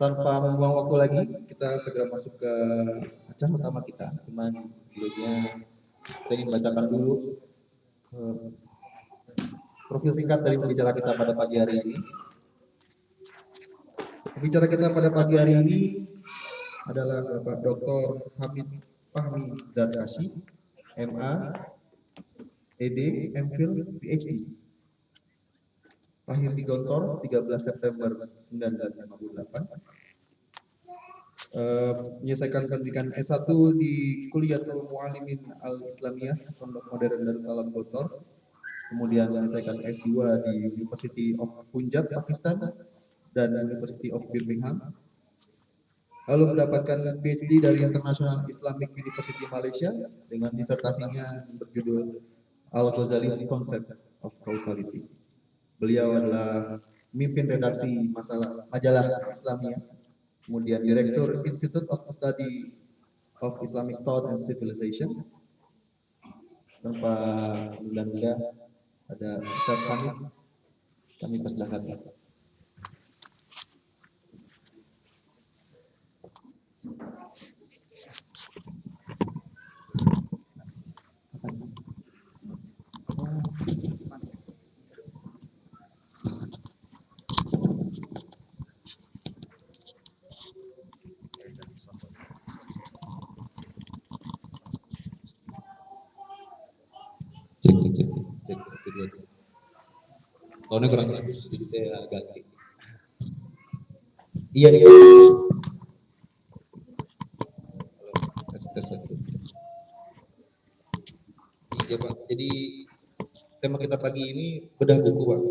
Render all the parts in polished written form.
tanpa membuang waktu lagi, kita segera masuk ke acara utama kita. Cuman sebelumnya saya ingin bacakan dulu profil singkat dari pembicara kita pada pagi hari ini. Pembicara kita pada pagi hari ini adalah Bapak Dr. Hamid Fahmi Darkashi, MA, ED, MPhil, PhD. Lahir di Gontor 13 September 1958. Menyelesaikan pendidikan S1 di Kuliatul Muallimin Al-Islamiyah Pondok Modern Darussalam Gontor. Kemudian menyelesaikan S2 di University of Punjab, Pakistan dan University of Birmingham. Lalu mendapatkan PhD dari International Islamic University Malaysia dengan disertasinya berjudul Al-Ghazali's Concept of Causality. Beliau adalah pemimpin redaksi majalah Islamiyah, kemudian Direktur Institute of Study of Islamic Thought and Civilization. Tanpa menunda-nunda, ada Ustaz Hamid, kami persilakan. Cek. Soalnya kurang bagus, jadi saya ganti. Iya. Tes. Iya Pak, jadi tema kita pagi ini bedah buku Pak.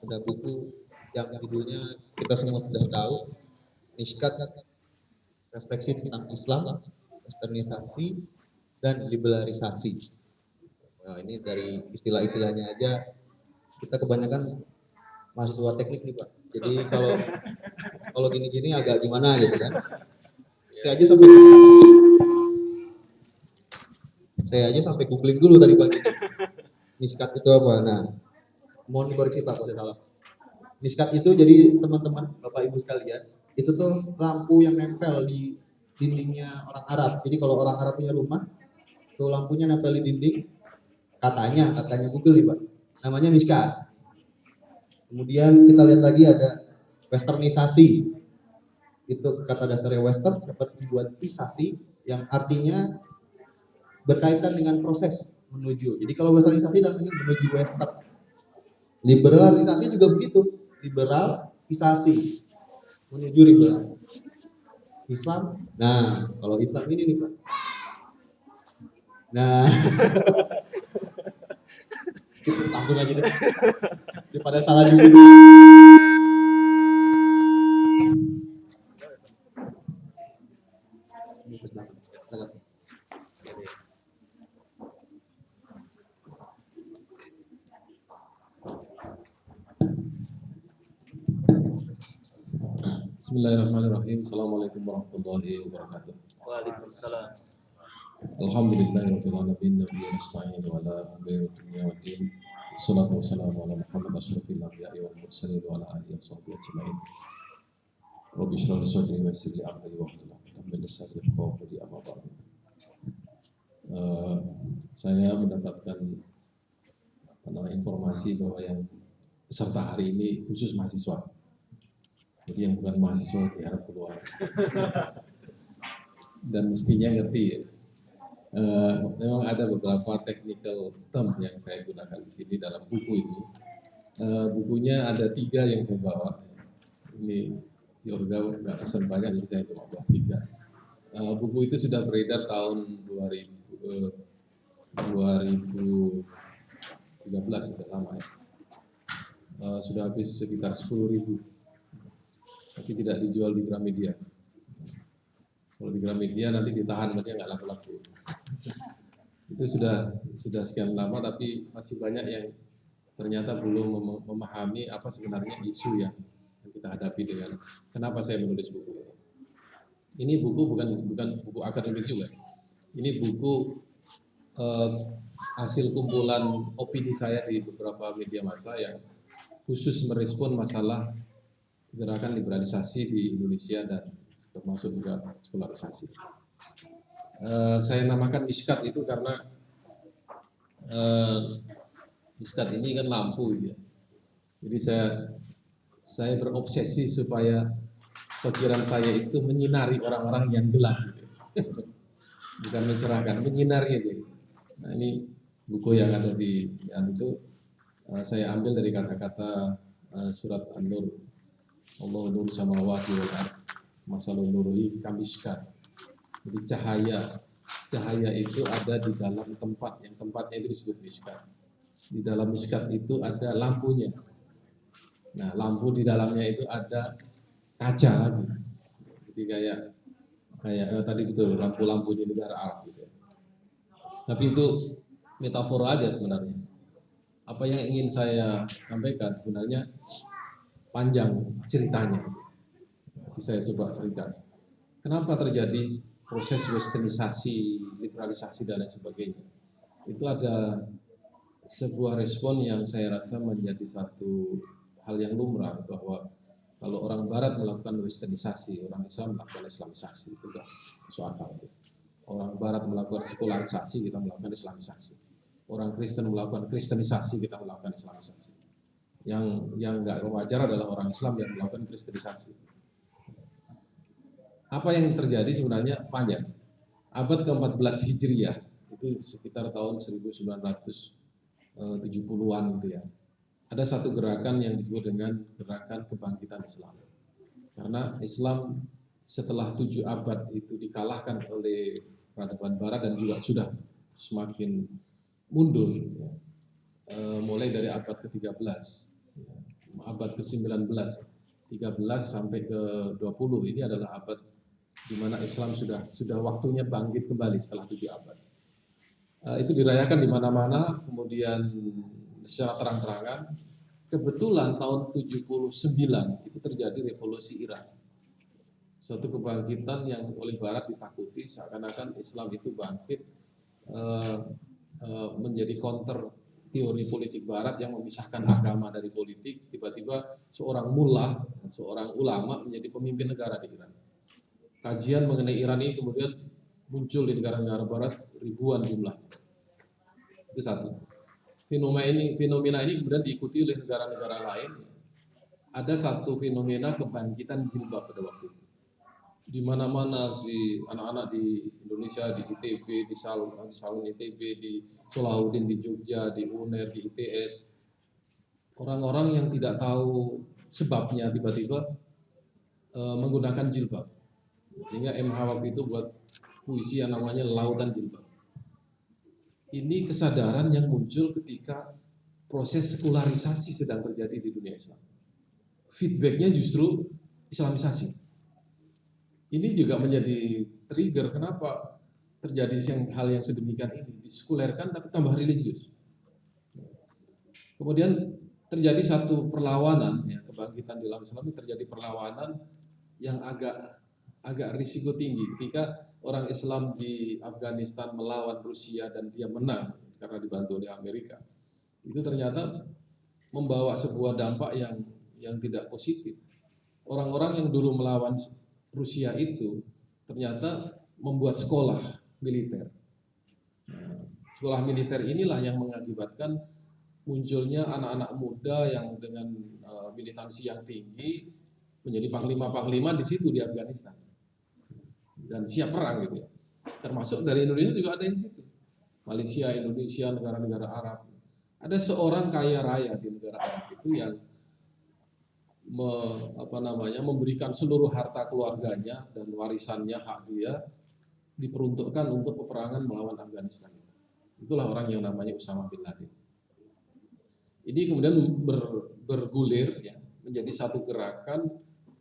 Bedah buku yang judulnya kita semua sudah tahu, Mishkat, refleksi tentang Islam, westernisasi, dan liberalisasi. Nah ini dari istilah-istilahnya aja, kita kebanyakan mahasiswa teknik nih Pak. Jadi kalau gini-gini agak gimana gitu kan. Saya aja sampai googling dulu tadi pagi. Mishkat itu apa? Nah, mohon dikoreksi Pak kalau salah. Mishkat itu jadi teman-teman Bapak Ibu sekalian, itu tuh lampu yang nempel di dindingnya orang Arab. Jadi kalau orang Arab punya rumah, tuh lampunya nempel di dinding, katanya Google nih Pak, namanya mishkat. Kemudian kita lihat lagi ada westernisasi. Itu kata dasarnya western dapat dibuat isasi yang artinya berkaitan dengan proses menuju. Jadi kalau westernisasi dalam ini menuju western. Liberalisasi juga begitu. Liberalisasi menuju liberal. Islam. Nah, kalau Islam ini nih Pak. Nah, langsung aja deh. Daripada salah juga. Bismillahirrahmanirrahim. Assalamualaikum warahmatullahi wabarakatuh. Waalaikumsalam. Alhamdulillahirabbil alamin wa nasta'inu ala umuri dunya waddin. Wassalatu wassalamu ala Muhammad asyrafil anbiya'i wal mursalin wa ala alihi washabbihi ajmain. Rabbi shrah li sadri wa yassir li amri wahlul 'uqdatam min lisani yafqahu qawli amma ba'du. Saya mendapatkan informasi bahwa yang peserta hari ini khusus mahasiswa. Jadi yang bukan mahasiswa diharap keluar. Dan mestinya ngerti ya. Memang ada beberapa technical term yang saya gunakan di sini dalam buku ini. Bukunya ada 3 yang saya bawa. Ini Yorga nggak pesan banyak, jadi saya cuma bawa 3. Buku itu sudah beredar tahun 2013, sudah lama ya. Sudah habis sekitar 10.000. Tapi tidak dijual di Gramedia. Kalau di Gramedia nanti ditahan, dia nggak laku-laku. Itu sudah sekian lama, tapi masih banyak yang ternyata belum memahami apa sebenarnya isu yang kita hadapi dengan kenapa saya menulis buku ini. Ini buku bukan buku akademik juga. Ini buku eh, hasil kumpulan opini saya di beberapa media massa yang khusus merespon masalah gerakan liberalisasi di Indonesia dan termasuk juga sekularisasi. Saya namakan miskat itu karena miskat ini kan lampu ya. Jadi saya berobsesi supaya pikiran saya itu menyinari orang-orang yang gelap gitu. Bukan mencerahkan, menyinari itu. Nah, ini buku yang ada di itu saya ambil dari kata-kata surat An-Nur. Allah nur samawati wal ardh masalun nurihi kamiskat. Jadi cahaya itu ada di dalam tempat, yang tempatnya itu disebut miskat. Di dalam miskat itu ada lampunya. Nah, lampu di dalamnya itu ada kaca gitu. Jadi kayak tadi betul lampu-lampu di negara Arab gitu. Tapi itu metafora aja sebenarnya. Apa yang ingin saya sampaikan sebenarnya panjang ceritanya. Jadi saya coba cerita. Kenapa terjadi proses westernisasi, liberalisasi dan lain sebagainya? Itu ada sebuah respon yang saya rasa menjadi satu hal yang lumrah, bahwa kalau orang Barat melakukan westernisasi, orang Islam melakukan Islamisasi, itu sudah masuk akal. Orang Barat melakukan sekularisasi, kita melakukan Islamisasi. Orang Kristen melakukan Kristenisasi, kita melakukan Islamisasi. Yang nggak wajar adalah orang Islam yang melakukan Kristenisasi. Apa yang terjadi sebenarnya panjang. Abad ke-14 Hijriah, itu sekitar tahun 1970-an gitu ya. Ada satu gerakan yang disebut dengan gerakan kebangkitan Islam. Karena Islam setelah 7 abad itu dikalahkan oleh peradaban Barat dan juga sudah semakin mundur, mulai dari abad ke-13, abad ke-19, 13 sampai ke-20, ini adalah abad di mana Islam sudah waktunya bangkit kembali setelah 7 abad. Itu dirayakan di mana-mana, kemudian secara terang-terangan. Kebetulan tahun 79 itu terjadi revolusi Iran. Suatu kebangkitan yang oleh Barat ditakuti, seakan-akan Islam itu bangkit menjadi counter teori politik Barat yang memisahkan agama dari politik. Tiba-tiba seorang mullah, seorang ulama menjadi pemimpin negara di Iran. Kajian mengenai Iran ini kemudian muncul di negara-negara Barat ribuan jumlah. Itu satu. Fenomena ini kemudian diikuti oleh negara-negara lain. Ada satu fenomena kebangkitan jilbab pada waktu itu. Di mana-mana di anak-anak di Indonesia, di ITB, di Salon ITB, di Solahuddin, di Jogja, di UNER, di ITS, orang-orang yang tidak tahu sebabnya tiba-tiba menggunakan jilbab. Sehingga MH waktu itu buat puisi yang namanya Lautan Jilbab. Ini kesadaran yang muncul ketika proses sekularisasi sedang terjadi di dunia Islam. Feedbacknya justru Islamisasi. Ini juga menjadi trigger kenapa terjadi hal yang sedemikian ini. Disekulerkan tapi tambah religius. Kemudian terjadi satu perlawanan, ya, kebangkitan dalam Islam ini terjadi perlawanan yang agak risiko tinggi ketika orang Islam di Afghanistan melawan Rusia dan dia menang karena dibantu oleh Amerika. Itu ternyata membawa sebuah dampak yang tidak positif. Orang-orang yang dulu melawan Rusia itu ternyata membuat sekolah militer. Sekolah militer inilah yang mengakibatkan munculnya anak-anak muda yang dengan militansi yang tinggi menjadi panglima-panglima di situ di Afghanistan. Dan siap perang gitu ya. Termasuk dari Indonesia juga ada yang situ. Malaysia, Indonesia, negara-negara Arab. Ada seorang kaya raya di negara Arab itu yang memberikan seluruh harta keluarganya dan warisannya, hak dia diperuntukkan untuk peperangan melawan Afghanistan. Itulah orang yang namanya Usama bin Laden. Ini kemudian bergulir ya, menjadi satu gerakan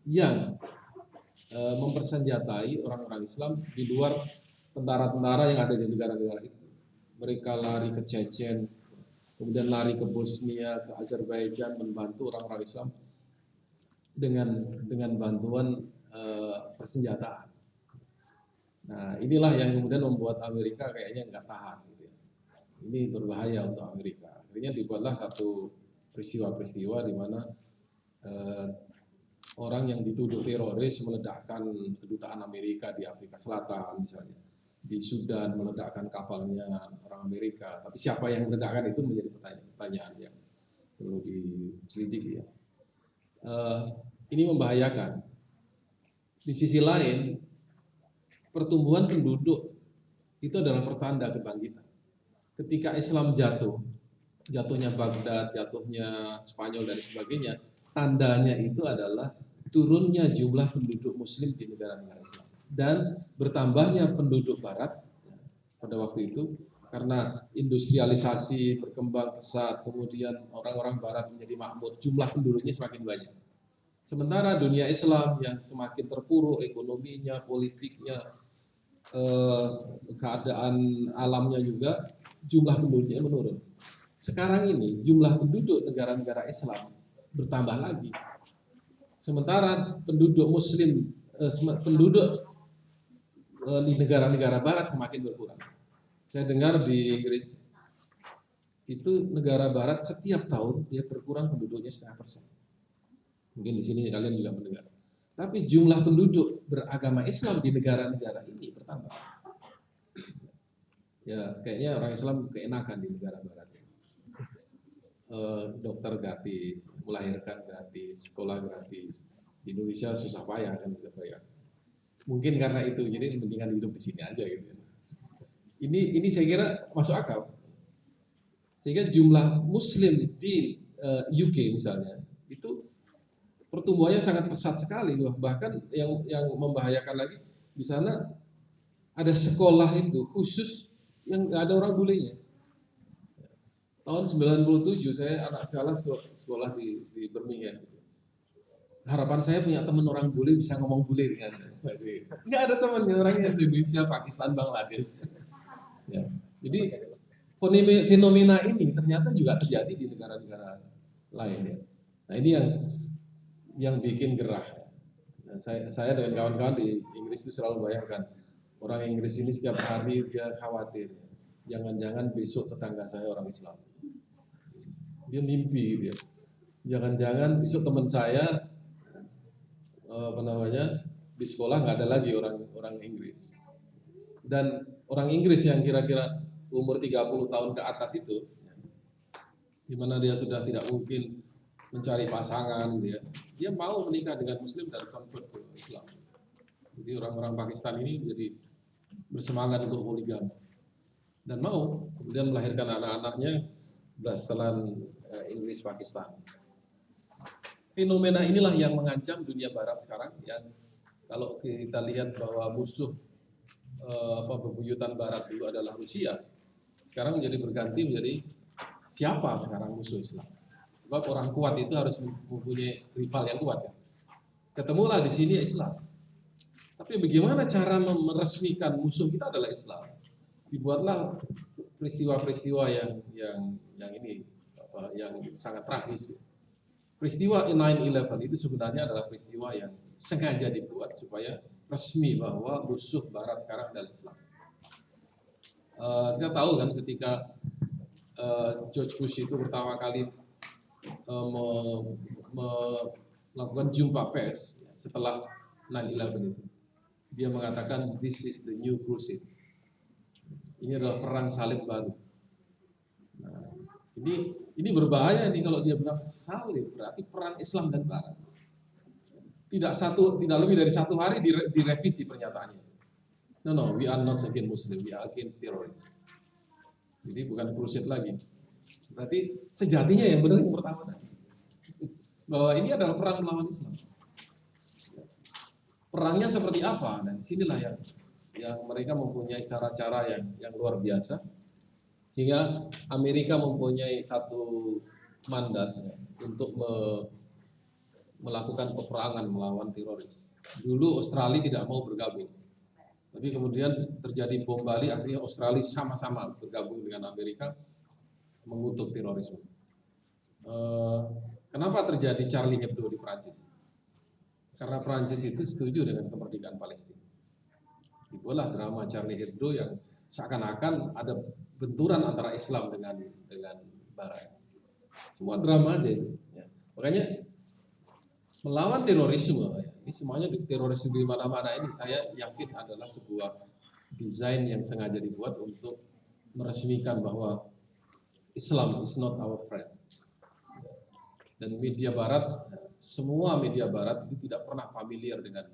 yang mempersenjatai orang-orang Islam di luar tentara-tentara yang ada di negara-negara itu. Mereka lari ke Chechen, kemudian lari ke Bosnia, ke Azerbaijan, membantu orang-orang Islam dengan bantuan persenjataan. Nah, inilah yang kemudian membuat Amerika kayaknya nggak tahan. Gitu ya. Ini berbahaya untuk Amerika. Akhirnya dibuatlah satu peristiwa-peristiwa di mana orang yang dituduh teroris meledakkan kedutaan Amerika di Afrika Selatan misalnya, di Sudan meledakkan kapalnya orang Amerika. Tapi siapa yang meledakkan itu menjadi pertanyaan yang perlu diselidiki ya. Ini membahayakan. Di sisi lain, pertumbuhan penduduk itu adalah pertanda kebangkitan. Ketika Islam jatuhnya Baghdad, jatuhnya Spanyol dan sebagainya, tandanya itu adalah turunnya jumlah penduduk Muslim di negara-negara Islam dan bertambahnya penduduk Barat pada waktu itu karena industrialisasi berkembang pesat, kemudian orang-orang Barat menjadi makmur, jumlah penduduknya semakin banyak. Sementara dunia Islam yang semakin terpuruk ekonominya, politiknya, keadaan alamnya juga, jumlah penduduknya menurun. Sekarang ini jumlah penduduk negara-negara Islam bertambah lagi. Sementara penduduk Muslim, penduduk di negara-negara Barat semakin berkurang. Saya dengar di Inggris itu negara Barat setiap tahun dia berkurang penduduknya 0,5%. Mungkin di sini kalian juga mendengar. Tapi jumlah penduduk beragama Islam di negara-negara ini bertambah. Ya, kayaknya orang Islam keenakan di negara Barat. Dokter gratis, melahirkan gratis, sekolah gratis. Di Indonesia susah payah kan kita bayar. Mungkin karena itu, jadi mendingan hidup di sini aja gitu. Ini saya kira masuk akal. Sehingga jumlah Muslim di UK misalnya itu pertumbuhannya sangat pesat sekali, bahkan yang membahayakan lagi di sana ada sekolah itu khusus yang nggak ada orang bulenya. Tahun 97 saya anak sekolah di Birmingham. Harapan saya punya teman orang bule bisa ngomong bule dengan nggak ada temannya orangnya Indonesia, Pakistan, Bangladesh. Ya. Jadi fenomena ini ternyata juga terjadi di negara-negara lain ya. Nah ini yang bikin gerah. Nah, saya dengan kawan-kawan di Inggris itu selalu bayangkan orang Inggris ini setiap hari dia khawatir, jangan-jangan besok tetangga saya orang Islam. Dia mimpi dia, jangan-jangan besok teman saya di sekolah nggak ada lagi orang Inggris. Dan orang Inggris yang kira-kira umur 30 tahun ke atas itu, di mana dia sudah tidak mungkin mencari pasangan, dia mau menikah dengan Muslim dan convert ke Islam. Jadi orang-orang Pakistan ini jadi bersemangat untuk poligami dan mau kemudian melahirkan anak-anaknya setelan Inggris Pakistan. Fenomena inilah yang mengancam dunia Barat sekarang. Yang kalau kita lihat bahwa musuh bebuyutan Barat dulu adalah Rusia, sekarang berganti menjadi siapa sekarang musuh Islam? Sebab orang kuat itu harus mempunyai rival yang kuat. Ya? Ketemulah di sini Islam. Tapi bagaimana cara meresmikan musuh kita adalah Islam? Dibuatlah peristiwa-peristiwa yang ini yang sangat tragis. Peristiwa 9/11 itu sebenarnya adalah peristiwa yang sengaja dibuat supaya resmi bahwa musuh Barat sekarang adalah Islam. Kita tahu kan ketika George Bush itu pertama kali melakukan jumpa pers setelah 9/11 itu, dia mengatakan this is the new crusade. Ini adalah perang salib baru. Nah, ini berbahaya nih kalau dia bilang salib, berarti perang Islam dan Barat. Tidak lebih dari 1 hari direvisi pernyataannya. No, we are not against Muslim, we are against terrorism. Jadi bukan crusade lagi. Berarti sejatinya yang benar yang pertama tadi, bahwa ini adalah perang melawan Islam. Perangnya seperti apa? Dan disinilah yang mereka mempunyai cara-cara yang luar biasa, sehingga Amerika mempunyai satu mandat untuk melakukan peperangan melawan teroris. Dulu Australia tidak mau bergabung, tapi kemudian terjadi bom Bali, akhirnya Australia sama-sama bergabung dengan Amerika mengutuk terorisme. Kenapa terjadi Charlie Hebdo di Prancis? Karena Prancis itu setuju dengan kemerdekaan Palestina. Itulah drama Charlie Hebdo yang seakan-akan ada benturan antara Islam dengan Barat. Semua drama aja itu. Ya. Makanya melawan terorisme, ya. Ini semuanya terorisme di mana-mana ini saya yakin adalah sebuah desain yang sengaja dibuat untuk meresmikan bahwa Islam is not our friend. Dan media Barat, semua media Barat itu tidak pernah familiar dengan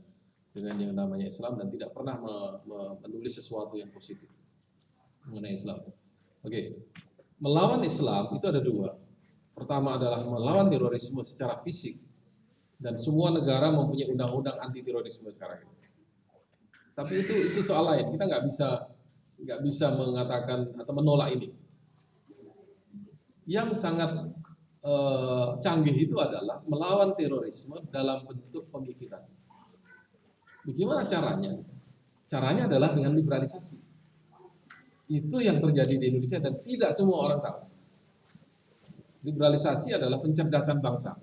yang namanya Islam dan tidak pernah menulis sesuatu yang positif mengenai Islam. Oke, melawan Islam itu ada dua. Pertama adalah melawan terorisme secara fisik. Dan semua negara mempunyai undang-undang anti terorisme sekarang ini. Tapi itu soal lain. Kita nggak bisa mengatakan atau menolak ini. Yang sangat canggih itu adalah melawan terorisme dalam bentuk pemikiran. Bagaimana caranya? Caranya adalah dengan liberalisasi. Itu yang terjadi di Indonesia dan tidak semua orang tahu. Liberalisasi adalah pencerdasan bangsa.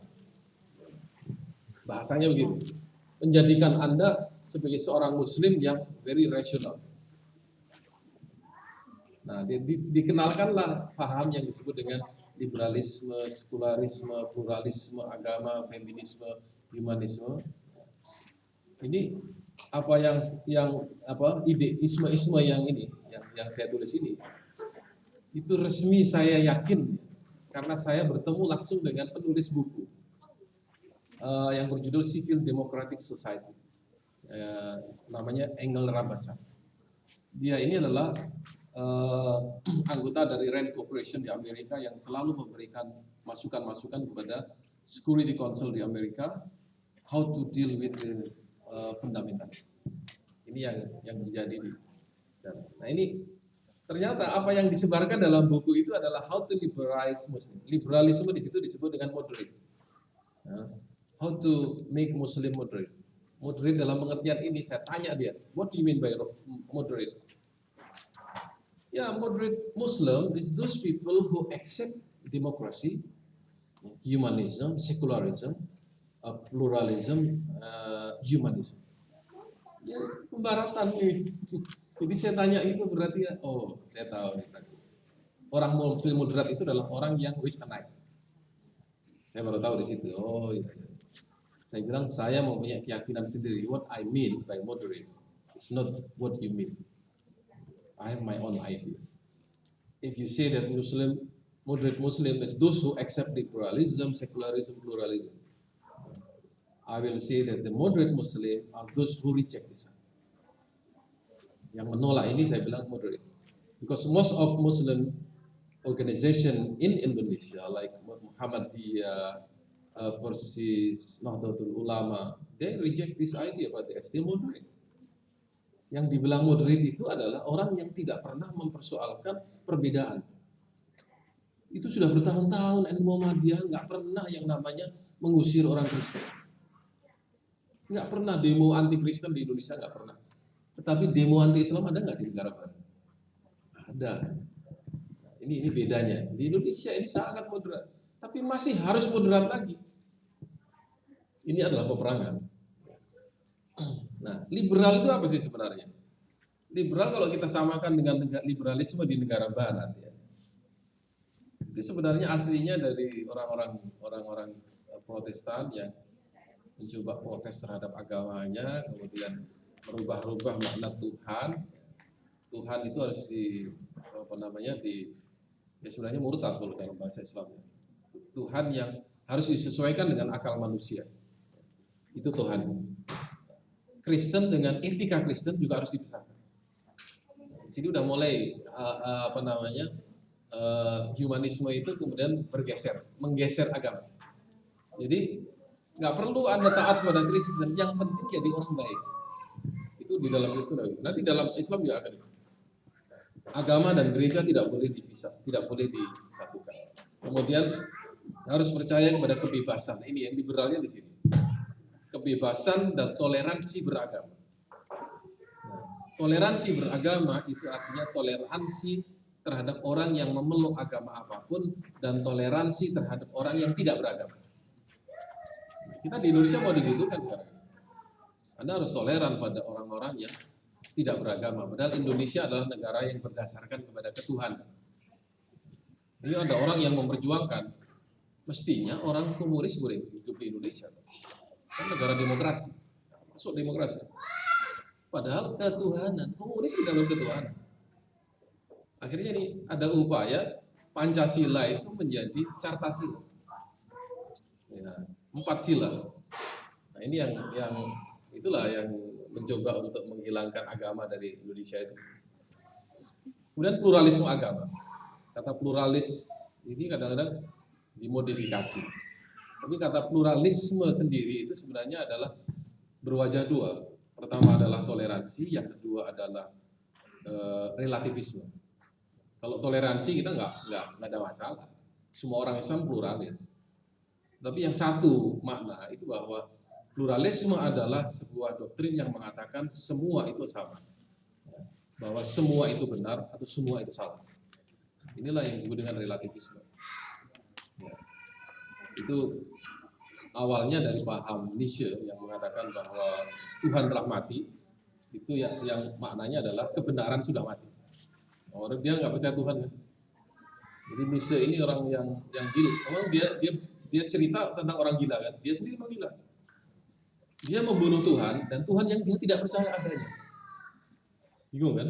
Bahasanya begitu, menjadikan Anda sebagai seorang Muslim yang very rational. Nah, dikenalkanlah paham yang disebut dengan liberalisme, sekularisme, pluralisme, agama, feminisme, humanisme. Ini apa ide isme yang ini, yang saya tulis ini, itu resmi saya yakin karena saya bertemu langsung dengan penulis buku. Yang berjudul Civil Democratic Society, namanya Engel Rabasa. Dia ini adalah anggota dari Rand Corporation di Amerika yang selalu memberikan masukan-masukan kepada Security Council di Amerika, how to deal with the fundamentalis. Ini yang terjadi di sana. Nah ini ternyata apa yang disebarkan dalam buku itu adalah how to liberalize Muslim. Liberalisme di situ disebut dengan moderate. How to make Muslim moderate. Moderate dalam pengertian ini, saya tanya dia, what do you mean by moderate? Ya, moderate Muslim is those people who accept democracy, humanism, secularism, pluralism, humanism. Ya, pembaratan ini. Jadi saya tanya itu berarti, oh saya tahu nih. Orang Muslim moderat itu adalah orang yang westernized. Saya baru tahu di situ. Oh iya. Saya bilang saya mempunyai keyakinan sendiri. What I mean by moderate is not what you mean. I have my own idea. If you say that moderate Muslim is those who accept liberalism, secularism, pluralism, I will say that the moderate Muslim are those who reject Islam. Yang menolak ini saya bilang moderate. Because most of Muslim organization in Indonesia, like Muhammadiyah, Persis, Nahdlatul Ulama, they reject this idea, but they are still moderate. Yang dibilang moderate itu adalah orang yang tidak pernah mempersoalkan perbedaan. Itu sudah bertahun-tahun Muhammadiyah nggak pernah yang namanya mengusir orang Kristen. Nggak pernah demo anti Kristen di Indonesia, nggak pernah. Tetapi demo anti Islam ada nggak di negara barat? Ada. Ini bedanya. Di Indonesia ini sangat moderat, tapi masih harus moderat lagi. Ini adalah peperangan. Nah, liberal itu apa sih sebenarnya? Liberal kalau kita samakan dengan liberalisme di negara barat, ya, itu sebenarnya aslinya dari orang-orang Protestan yang mencoba protes terhadap agamanya, kemudian merubah-rubah makna Tuhan. Tuhan itu harus ya sebenarnya murtad kalau dalam bahasa Islam. Tuhan yang harus disesuaikan dengan akal manusia. Itu Tuhan. Kristen dengan etika Kristen juga harus dipisahkan. Di sini udah mulai humanisme itu kemudian menggeser agama. Jadi nggak perlu Anda taat pada Kristen, yang penting jadi orang baik. Itu di dalam Kristen. Nanti dalam Islam juga akan. Agama dan gereja tidak boleh dipisah, tidak boleh disatukan. Kemudian harus percaya kepada kebebasan. Ini yang liberalnya di sini. Kebebasan dan toleransi beragama. Nah, toleransi beragama itu artinya toleransi terhadap orang yang memeluk agama apapun dan toleransi terhadap orang yang tidak beragama. Kita di Indonesia mau digitukan sekarang. Anda harus toleran pada orang-orang yang tidak beragama. Padahal Indonesia adalah negara yang berdasarkan kepada ketuhanan. Ini ada orang yang memperjuangkan, mestinya orang komunis boleh hidup di Indonesia. Kan negara demokrasi, masuk demokrasi. Padahal ketuhanan, komunis di dalam ketuhanan. Akhirnya ini ada upaya Pancasila itu menjadi Cartasila. Ya, 4 sila. Nah, ini yang itulah yang mencoba untuk menghilangkan agama dari Indonesia itu. Kemudian pluralisme agama. Kata pluralis ini kadang-kadang dimodifikasi. Tapi kata pluralisme sendiri itu sebenarnya adalah berwajah dua. Pertama adalah toleransi, yang kedua adalah relativisme. Kalau toleransi kita nggak ada masalah. Semua orang Islam pluralis. Tapi yang satu makna itu bahwa pluralisme adalah sebuah doktrin yang mengatakan semua itu sama. Bahwa semua itu benar atau semua itu salah. Inilah yang disebut dengan relativisme. Ya. Itu awalnya dari paham Nietzsche yang mengatakan bahwa Tuhan telah mati. Itu yang maknanya adalah kebenaran sudah mati. Orang dia nggak percaya Tuhan. Jadi Nietzsche ini orang yang gila. Memang dia cerita tentang orang gila kan. Dia sendiri memang gila. Dia membunuh Tuhan dan Tuhan yang dia tidak percaya adanya. Bingung kan?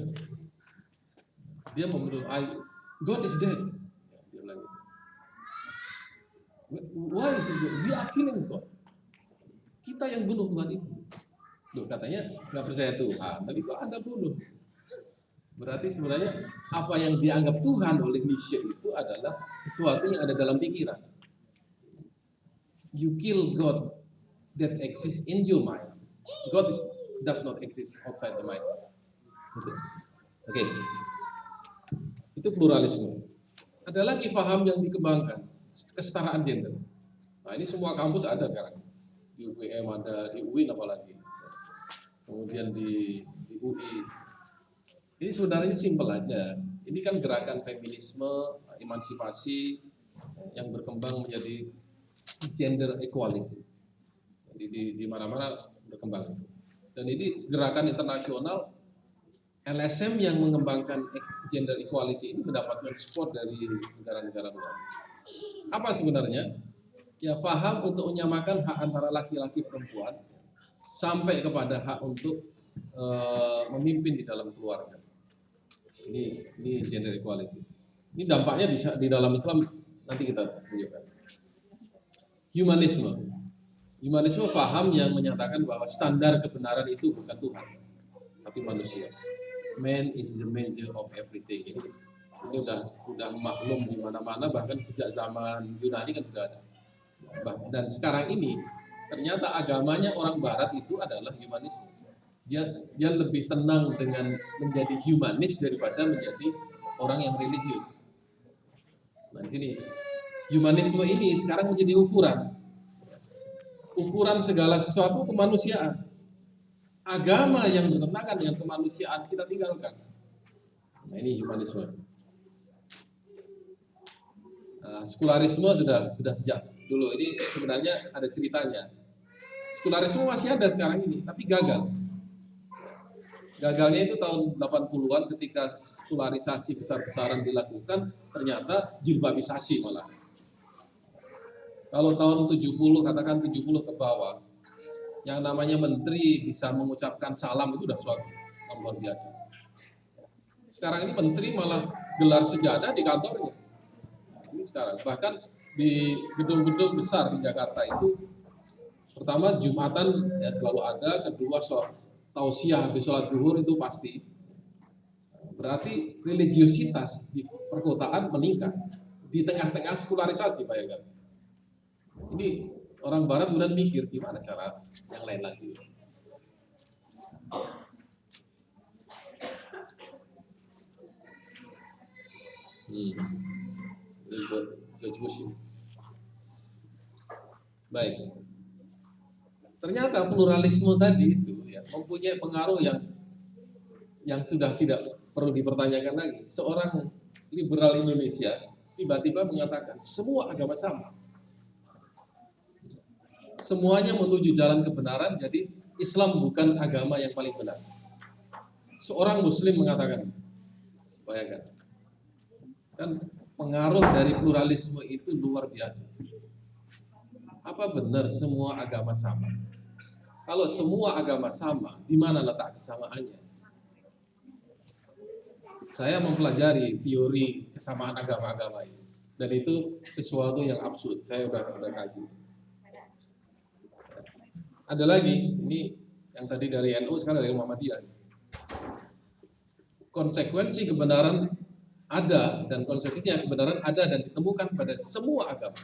Dia membunuh God is dead. Dia bilang gitu. Why is it God? We are killing God. Kita yang bunuh Tuhan itu. Loh, katanya nggak percaya Tuhan, tapi kok Anda bunuh? Berarti sebenarnya apa yang dianggap Tuhan oleh Nietzsche itu adalah sesuatu yang ada dalam pikiran. You kill God that exists in your mind. God does not exist outside the mind. Oke. Itu pluralisme. Ada lagi paham yang dikembangkan, kesetaraan gender. Nah, ini semua kampus ada sekarang. Di UPM ada, di UIN apalagi. Kemudian di UI. Ini sebenarnya simpel aja. Ini kan gerakan feminisme, emansipasi yang berkembang menjadi gender equality. Jadi di mana-mana berkembang. Dan ini gerakan internasional. LSM yang mengembangkan gender equality ini mendapatkan support dari negara-negara luar. Apa sebenarnya? Ya, paham untuk menyamakan hak antara laki-laki perempuan sampai kepada hak untuk memimpin di dalam keluarga. Ini gender equality. Ini dampaknya bisa di dalam Islam nanti kita tunjukkan. Humanisme. Humanisme paham yang menyatakan bahwa standar kebenaran itu bukan Tuhan, tapi manusia. Man is the measure of everything. Ini udah maklum di mana-mana, bahkan sejak zaman Yunani kan sudah ada. Dan sekarang ini ternyata agamanya orang Barat itu adalah humanisme. Dia lebih tenang dengan menjadi humanis daripada menjadi orang yang religius. Nah, di sini humanisme ini sekarang menjadi ukuran segala sesuatu kemanusiaan. Agama yang bertentangan dengan kemanusiaan kita tinggalkan. Nah, ini humanisme. Sekularisme sudah sejak dulu. Ini sebenarnya ada ceritanya. Sekularisme masih ada sekarang ini, tapi gagal. Gagalnya itu tahun 80-an ketika sekularisasi besar-besaran dilakukan, ternyata jilbabisasi malah. Kalau tahun 70, katakan 70 ke bawah, yang namanya menteri bisa mengucapkan salam itu sudah suatu yang luar biasa. Sekarang ini menteri malah gelar sejadah di kantornya. Ini sekarang bahkan di gedung-gedung besar di Jakarta itu, pertama Jumatan ya selalu ada, kedua tausiah habis sholat zuhur itu pasti. Berarti religiositas di perkotaan meningkat di tengah-tengah sekularisasi, bayangkan. Ini orang Barat udah mikir gimana cara yang lain lagi. George Bush. Baik. Ternyata pluralisme tadi itu ya, mempunyai pengaruh yang sudah tidak perlu dipertanyakan lagi. Seorang liberal Indonesia tiba-tiba mengatakan semua agama sama. Semuanya menuju jalan kebenaran, jadi Islam bukan agama yang paling benar. Seorang muslim mengatakan, bayangkan, kan pengaruh dari pluralisme itu luar biasa. Apa benar semua agama sama? Kalau semua agama sama, di mana letak kesamaannya? Saya mempelajari teori kesamaan agama-agama ini, dan itu sesuatu yang absurd. Saya udah kaji. Ada lagi, ini yang tadi dari NU, sekarang dari Muhammadiyah. Konsekuensi kebenaran ada, dan konsekuensi kebenaran ada dan ditemukan pada semua agama.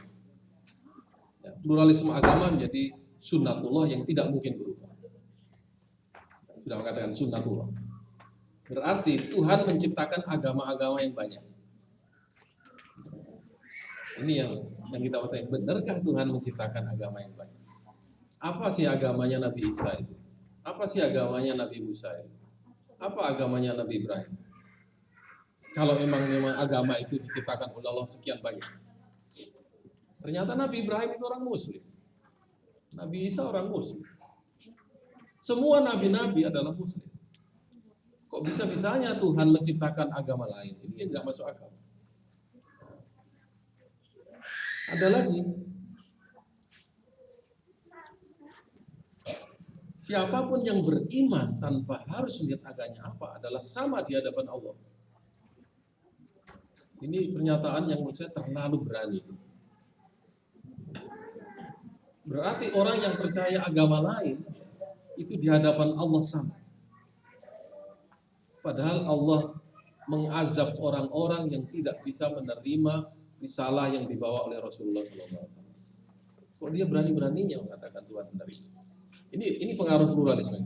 Ya, pluralisme agama menjadi sunnatullah yang tidak mungkin berubah. Sudah mengatakan sunnatullah. Berarti Tuhan menciptakan agama-agama yang banyak. Ini yang kita bertanya, benarkah Tuhan menciptakan agama yang banyak? Apa sih agamanya Nabi Isa itu? Apa sih agamanya Nabi Musa itu? Apa agamanya Nabi Ibrahim? Kalau memang agama itu diciptakan oleh Allah sekian banyak. Ternyata Nabi Ibrahim itu orang Muslim. Nabi Isa orang Muslim. Semua nabi-nabi adalah Muslim. Kok bisa-bisanya Tuhan menciptakan agama lain? Ini nggak masuk akal. Ada lagi. Siapapun yang beriman tanpa harus melihat agamanya apa adalah sama di hadapan Allah. Ini pernyataan yang menurut saya terlalu berani. Berarti orang yang percaya agama lain itu di hadapan Allah sama. Padahal Allah mengazab orang-orang yang tidak bisa menerima risalah yang dibawa oleh Rasulullah SAW. Kok dia berani-beraninya mengatakan Tuhan menerima? Ini pengaruh pluralisme.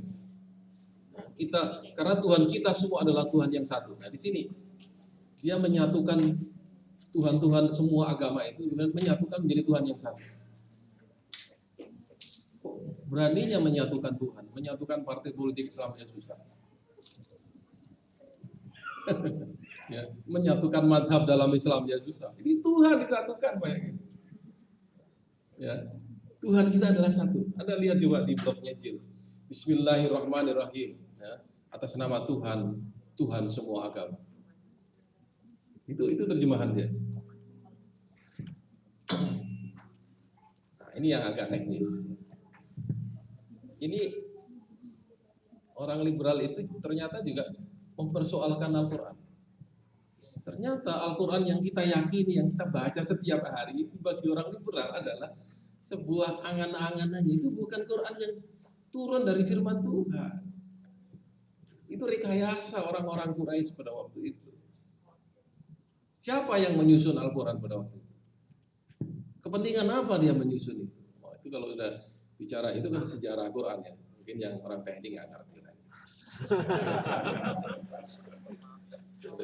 Nah, karena Tuhan kita semua adalah Tuhan yang satu. Nah, di sini dia menyatukan Tuhan-Tuhan semua agama itu, menyatukan menjadi Tuhan yang satu. Kok beraninya menyatukan Tuhan, menyatukan partai politik Islam yang susah. Ya, menyatukan madhab dalam Islam ya susah. Ini Tuhan disatukan, bayangin. Ya, Tuhan kita adalah satu. Anda lihat coba di blognya Jil. Bismillahirrahmanirrahim. Ya, atas nama Tuhan, Tuhan semua agama. Itu terjemahan dia. Nah, ini yang agak teknis. Ini orang liberal itu ternyata juga mempersoalkan Al-Quran. Ternyata Al-Quran yang kita yakini, yang kita baca setiap hari, bagi orang liberal adalah sebuah angan-angan aja. Itu bukan Quran yang turun dari firman Tuhan. Itu rekayasa orang-orang Quraisy pada waktu itu. Siapa yang menyusun Al-Quran pada waktu itu? Kepentingan apa dia menyusun itu? Oh, itu kalau udah bicara itu kan sejarah Quran ya. Mungkin yang orang teknik nggak ngerti.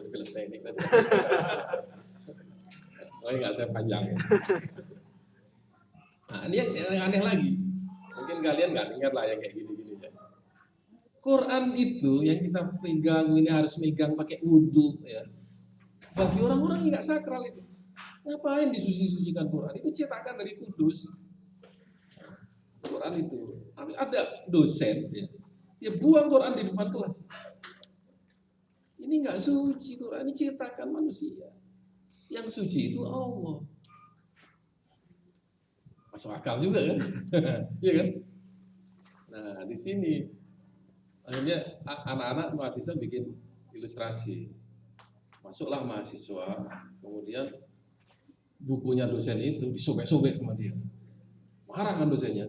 Film teknik tadi. Oh nggak saya panjang. Nah ini yang aneh lagi. Mungkin kalian nggak dengar lah yang kayak gini-gini ya. Quran itu yang kita pegang ini harus megang pakai wudhu ya. Bagi orang-orang yang nggak sakral itu, ngapain disuci-sucikan Quran? Itu cetakan dari Kudus. Quran itu. Tapi ada dosen ya. Dia buang Quran di depan kelas. Ini nggak suci Quran, ini ciptakan manusia. Yang suci itu Allah. Masuk akal juga kan? Iya kan? Nah di sini akhirnya anak-anak mahasiswa bikin ilustrasi. Masuklah mahasiswa, kemudian bukunya dosen itu disobek-sobek sama dia. Marah kan dosennya.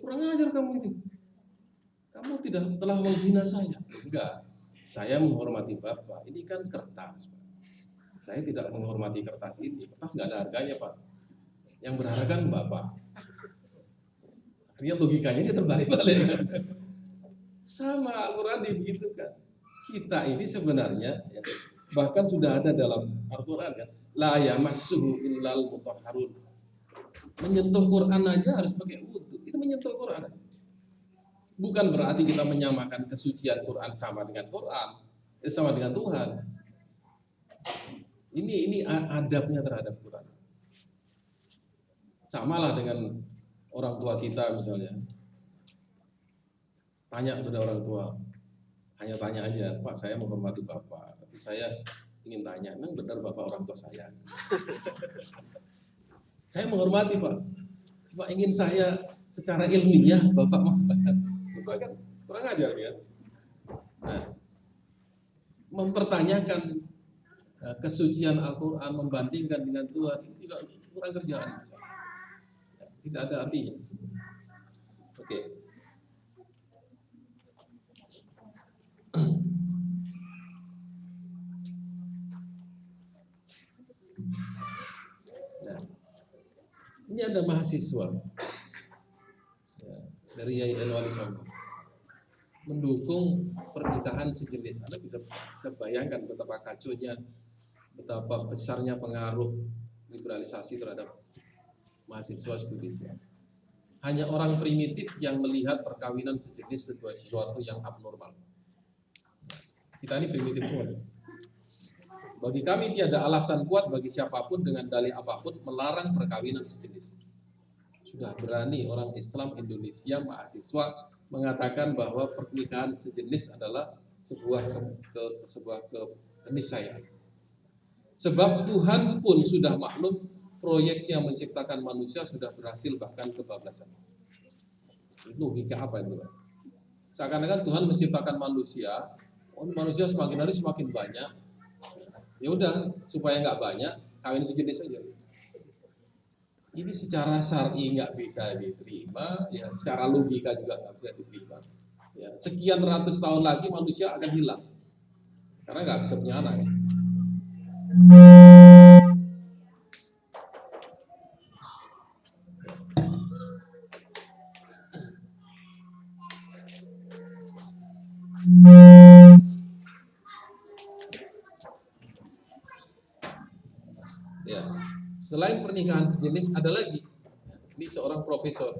Kurang ajar kamu ini. Kamu telah menghina saya. Enggak, saya menghormati Bapak. Ini kan kertas. Saya tidak menghormati kertas ini. Kertas nggak ada harganya, Pak. Yang berharga kan Bapak. Akhirnya logikanya dia terbalik-balik. Sama Al-Quran begitu kan. Kita ini sebenarnya ya, bahkan sudah ada dalam Al-Quran kan. La yamassuhu illal mutahharun. Menyentuh Quran aja harus pakai wudu. Itu menyentuh Quran. Bukan berarti kita menyamakan kesucian Quran sama dengan Quran, sama dengan Tuhan. Ini adabnya terhadap Quran. Samalah dengan orang tua kita misalnya. Tanya kepada orang tua, hanya tanya aja, Pak saya menghormati Bapak, tapi saya ingin tanya, memang benar Bapak orang tua saya? Saya menghormati Pak, cuma ingin saya secara ilmiah Bapak coba kan kurang ajar ya. Nah, mempertanyakan kesucian Al-Quran, membandingkan dengan Tuhan, itu tidak kurang kerjaan. Tidak ada artinya. Oke. Nah, ini ada mahasiswa ya, dari Yayasan Wali Songo mendukung pernikahan sejenis. Anda bisa bayangkan betapa kacaunya, betapa besarnya pengaruh liberalisasi terhadap mahasiswa studi Islam. Hanya orang primitif yang melihat perkawinan sejenis sebagai sesuatu yang abnormal. Kita ini primitif semua. Bagi kami tiada alasan kuat bagi siapapun dengan dalih apapun melarang perkawinan sejenis. Sudah berani orang Islam Indonesia mahasiswa mengatakan bahwa pernikahan sejenis adalah sebuah keniscayaan. Sebab Tuhan pun sudah maklum proyek yang menciptakan manusia sudah berhasil bahkan kebablasan. Logika apa itu? Seakan-akan Tuhan menciptakan manusia, manusia semakin hari semakin banyak. Ya udah, supaya nggak banyak, kawin sejenis saja. Ini secara syar'i nggak bisa diterima, ya secara logika juga nggak bisa diterima. Ya, sekian ratus tahun lagi manusia akan hilang, karena nggak bisa punya anak. Ya. Ya. Selain pernikahan sejenis ada lagi. Ini seorang profesor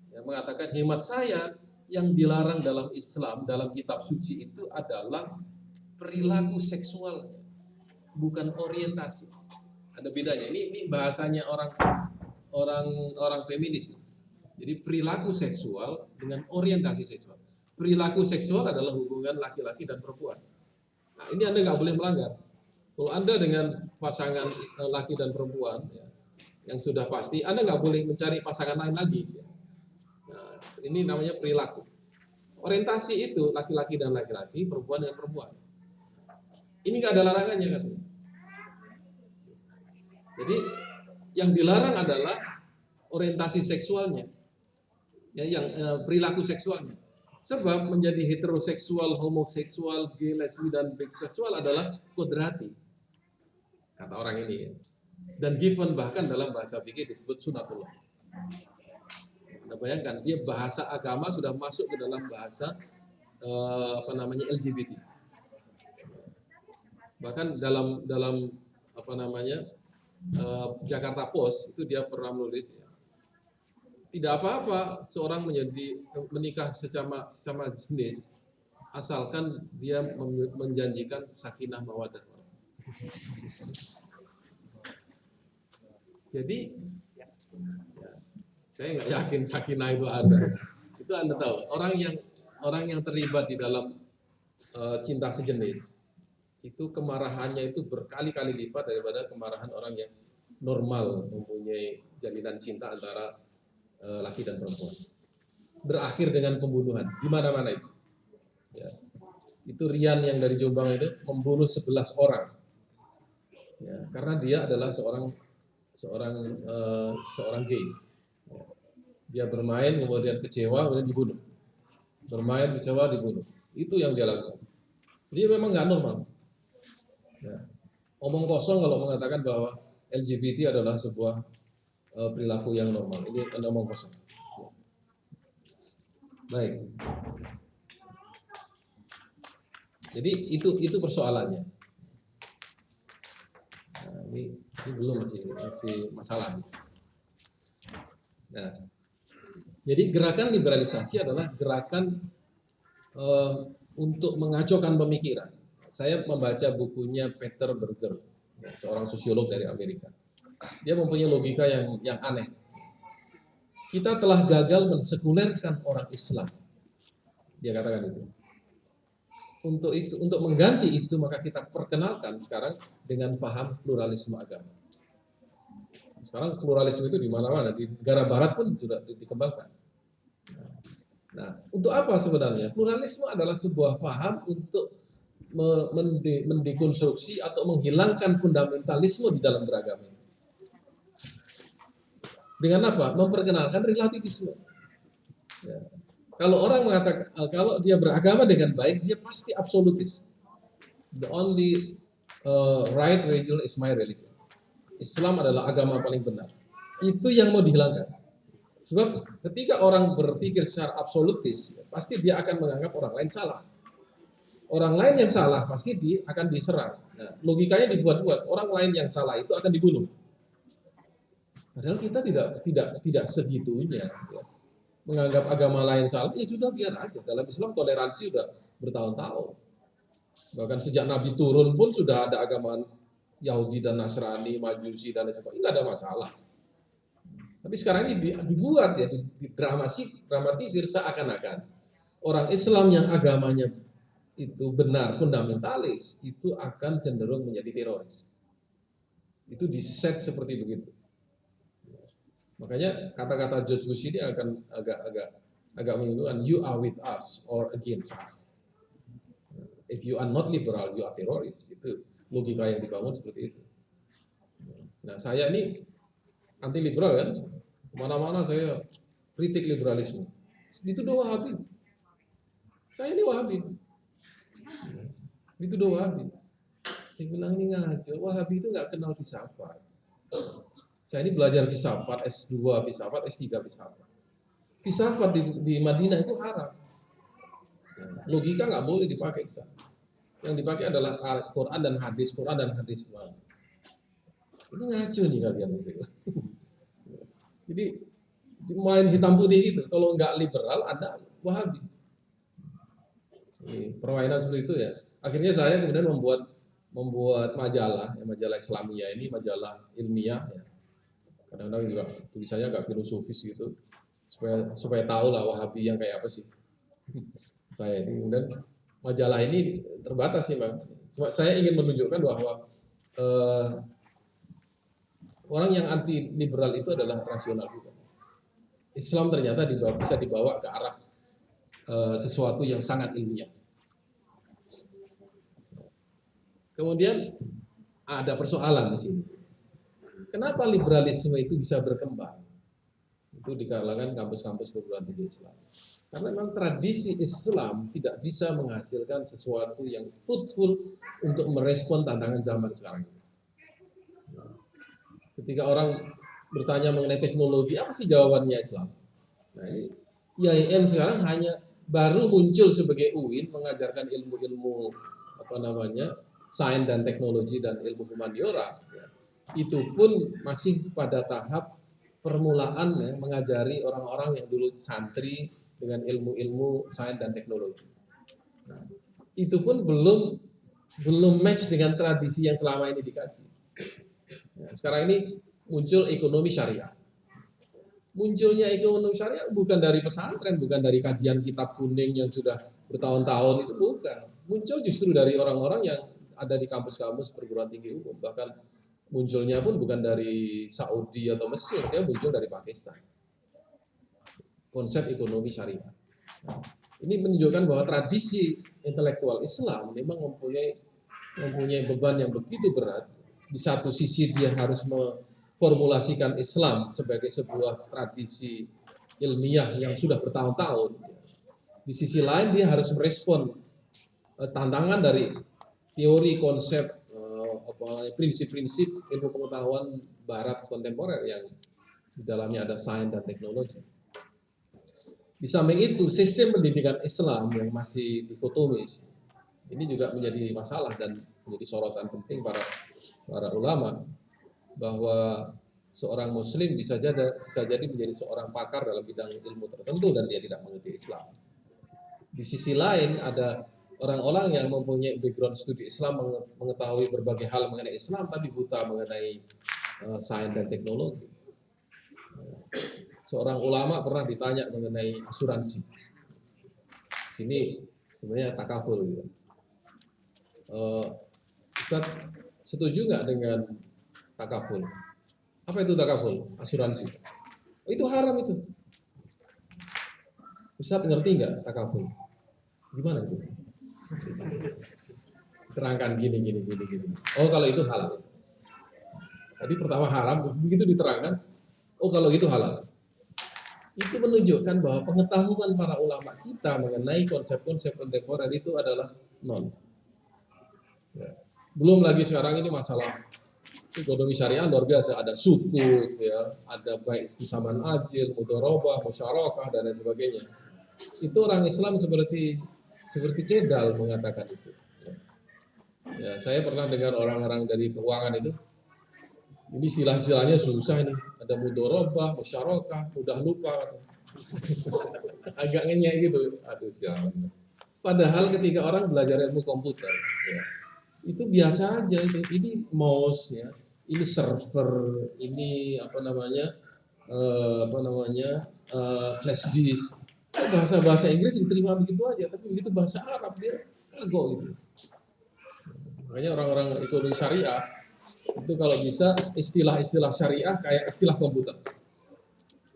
yang mengatakan hemat saya yang dilarang dalam Islam dalam kitab suci itu adalah perilaku seksual, bukan orientasi. Ada bedanya. Ini bahasanya orang feminis. Jadi perilaku seksual dengan orientasi seksual. Perilaku seksual adalah hubungan laki-laki dan perempuan. Nah, ini Anda nggak boleh melanggar. Kalau Anda dengan pasangan laki dan perempuan ya, yang sudah pasti, Anda nggak boleh mencari pasangan lain lagi. Ya. Nah, ini namanya perilaku. Orientasi itu laki-laki dan laki-laki, perempuan dan perempuan. Ini nggak ada larangannya kan? Jadi yang dilarang adalah orientasi seksualnya, ya, yang perilaku seksualnya. Sebab menjadi heteroseksual, homoseksual, gay, lesbi dan biseksual adalah kodrati, kata orang ini. Ya. Dan given bahkan dalam bahasa fikih disebut sunatullah. Anda bayangkan, dia bahasa agama sudah masuk ke dalam bahasa LGBT. Bahkan dalam Jakarta Post itu dia pernah menulis ya, tidak apa-apa seorang menikah sama jenis asalkan dia menjanjikan sakinah mawaddah. Jadi ya, saya nggak yakin sakinah itu ada. Itu Anda tahu, orang yang terlibat di dalam cinta sejenis itu kemarahannya itu berkali-kali lipat daripada kemarahan orang yang normal mempunyai jalinan cinta antara laki dan perempuan. Berakhir dengan pembunuhan di mana-mana itu. Ya. Itu Rian yang dari Jombang itu membunuh 11 orang. Ya, karena dia adalah seorang gay. Ya. Dia bermain kemudian kecewa kemudian dibunuh. Bermain kecewa dibunuh. Itu yang dia lakukan. Dia memang nggak normal. Ya. Omong kosong kalau mengatakan bahwa LGBT adalah sebuah perilaku yang normal. Ini omong kosong. Baik. Jadi itu persoalannya. Nah, ini belum masih masalah. Nah, jadi gerakan liberalisasi adalah gerakan untuk mengacaukan pemikiran. Saya membaca bukunya Peter Berger, seorang sosiolog dari Amerika. Dia mempunyai logika yang aneh. Kita telah gagal mensekulerkan orang Islam. Dia katakan itu. untuk mengganti itu maka kita perkenalkan sekarang dengan paham pluralisme agama. Sekarang pluralisme itu di mana-mana, di negara barat pun sudah dikembangkan. Nah, untuk apa sebenarnya? Pluralisme adalah sebuah paham untuk mendekonstruksi atau menghilangkan fundamentalisme di dalam beragama. Dengan apa? Memperkenalkan relativisme. Ya. Kalau orang mengatakan, kalau dia beragama dengan baik, dia pasti absolutis. The only right religion is my religion. Islam adalah agama paling benar. Itu yang mau dihilangkan. Sebab ketika orang berpikir secara absolutis, pasti dia akan menganggap orang lain salah. Orang lain yang salah pasti akan diserang. Nah, logikanya dibuat-buat. Orang lain yang salah itu akan dibunuh. Padahal kita tidak segitunya. Ya. Menganggap agama lain salah, ya sudah biar aja. Dalam Islam toleransi sudah bertahun-tahun. Bahkan sejak Nabi turun pun sudah ada agama Yahudi dan Nasrani, Majusi dan lain sebagainya, nggak ada masalah. Tapi sekarang ini dibuat ya, dramatisir seakan-akan orang Islam yang agamanya itu benar fundamentalis itu akan cenderung menjadi teroris. Itu diset seperti begitu. Makanya kata-kata George Bush ini akan agak menunjukkan you are with us or against us. If you are not liberal, you are terrorist. Itu logika yang dibangun seperti itu. Nah, saya ini anti liberal kan, kemana-mana saya kritik liberalisme. Itu doa Wahabi. Saya ini Wahabi. Itu doa Wahabi. Saya bilang ini ngaco, Wahabi itu nggak kenal filsafat. Saya ini belajar filsafat S2 filsafat, S3 filsafat. Filsafat di Madinah itu haram. Logika nggak boleh dipakai di sana. Yang dipakai adalah Quran dan hadis. Ini ngaco nih kalian. Jadi main hitam putih itu. Kalau nggak liberal, Anda Wahabi. Permainan seperti itu ya. Akhirnya saya kemudian membuat majalah, majalah Islamiyah ini, majalah ilmiah. Ya. Kadang-kadang juga tulisannya agak filosofis gitu, supaya tahu lah Wahabi yang kayak apa sih. Saya ini kemudian majalah ini terbatas sih Bang. Cuma saya ingin menunjukkan bahwa orang yang anti liberal itu adalah rasional juga. Islam ternyata bisa dibawa ke arah sesuatu yang sangat ilmiah. Kemudian ada persoalan di sini. Kenapa liberalisme itu bisa berkembang? Itu di kalangan kampus-kampus perguruan tinggi Islam. Karena memang tradisi Islam tidak bisa menghasilkan sesuatu yang fruitful untuk merespon tantangan zaman sekarang. Ketika orang bertanya mengenai teknologi, apa sih jawabannya Islam? Nah, ini IAIN sekarang hanya baru muncul sebagai UIN mengajarkan ilmu-ilmu sains dan teknologi dan ilmu humaniora. Itu pun masih pada tahap permulaan ya, mengajari orang-orang yang dulu santri dengan ilmu-ilmu sains dan teknologi. Nah, itu pun belum match dengan tradisi yang selama ini dikaji. Nah, sekarang ini muncul ekonomi syariah. Munculnya ekonomi syariah bukan dari pesantren, bukan dari kajian kitab kuning yang sudah bertahun-tahun, itu bukan. Muncul justru dari orang-orang yang ada di kampus-kampus perguruan tinggi umum, bahkan munculnya pun bukan dari Saudi atau Mesir, dia muncul dari Pakistan. Konsep ekonomi syariah. Nah, ini menunjukkan bahwa tradisi intelektual Islam memang mempunyai beban yang begitu berat. Di satu sisi dia harus memformulasikan Islam sebagai sebuah tradisi ilmiah yang sudah bertahun-tahun. Di sisi lain dia harus merespon tantangan dari teori konsep prinsip-prinsip ilmu pengetahuan barat kontemporer yang di dalamnya ada sains dan teknologi. Di samping itu, sistem pendidikan Islam yang masih dikotomis ini juga menjadi masalah dan menjadi sorotan penting para ulama, bahwa seorang muslim bisa jadi menjadi seorang pakar dalam bidang ilmu tertentu dan dia tidak mengerti Islam. Di sisi lain ada orang-orang yang mempunyai background studi Islam, mengetahui berbagai hal mengenai Islam, tapi buta mengenai sains dan teknologi. Seorang ulama pernah ditanya mengenai asuransi. Sini sebenarnya takaful. Gitu. Ustaz, setuju nggak dengan takaful? Apa itu takaful? Asuransi. Itu haram itu. Ustaz ngerti nggak takaful? Gimana itu? Terangkan gini. Oh kalau itu halal. Tadi pertama haram, begitu diterangkan. Oh kalau itu halal. Itu menunjukkan bahwa pengetahuan para ulama kita mengenai konsep-konsep kontemporer itu adalah nol. Ya. Belum lagi sekarang ini masalah ekonomi syariah luar biasa, ada sukuk, ya, ada baik kesamaan ajil, mudharabah, musyarakah dan lain sebagainya. Itu orang Islam seperti cedal mengatakan itu. Ya, saya pernah dengar orang-orang dari keuangan itu, ini istilah-istilahnya susah ini, ada mudharabah, musyarakah, udah lupa. Agak ngenyek gitu, aduh sialan. Padahal ketika orang belajar ilmu komputer, ya, itu biasa aja itu. Ini mouse ya, ini server, ini flash disk. Bahasa Inggris diterima begitu aja, tapi begitu bahasa Arab dia kagok gitu. Makanya orang-orang ekonomi syariah itu kalau bisa istilah-istilah syariah kayak istilah komputer.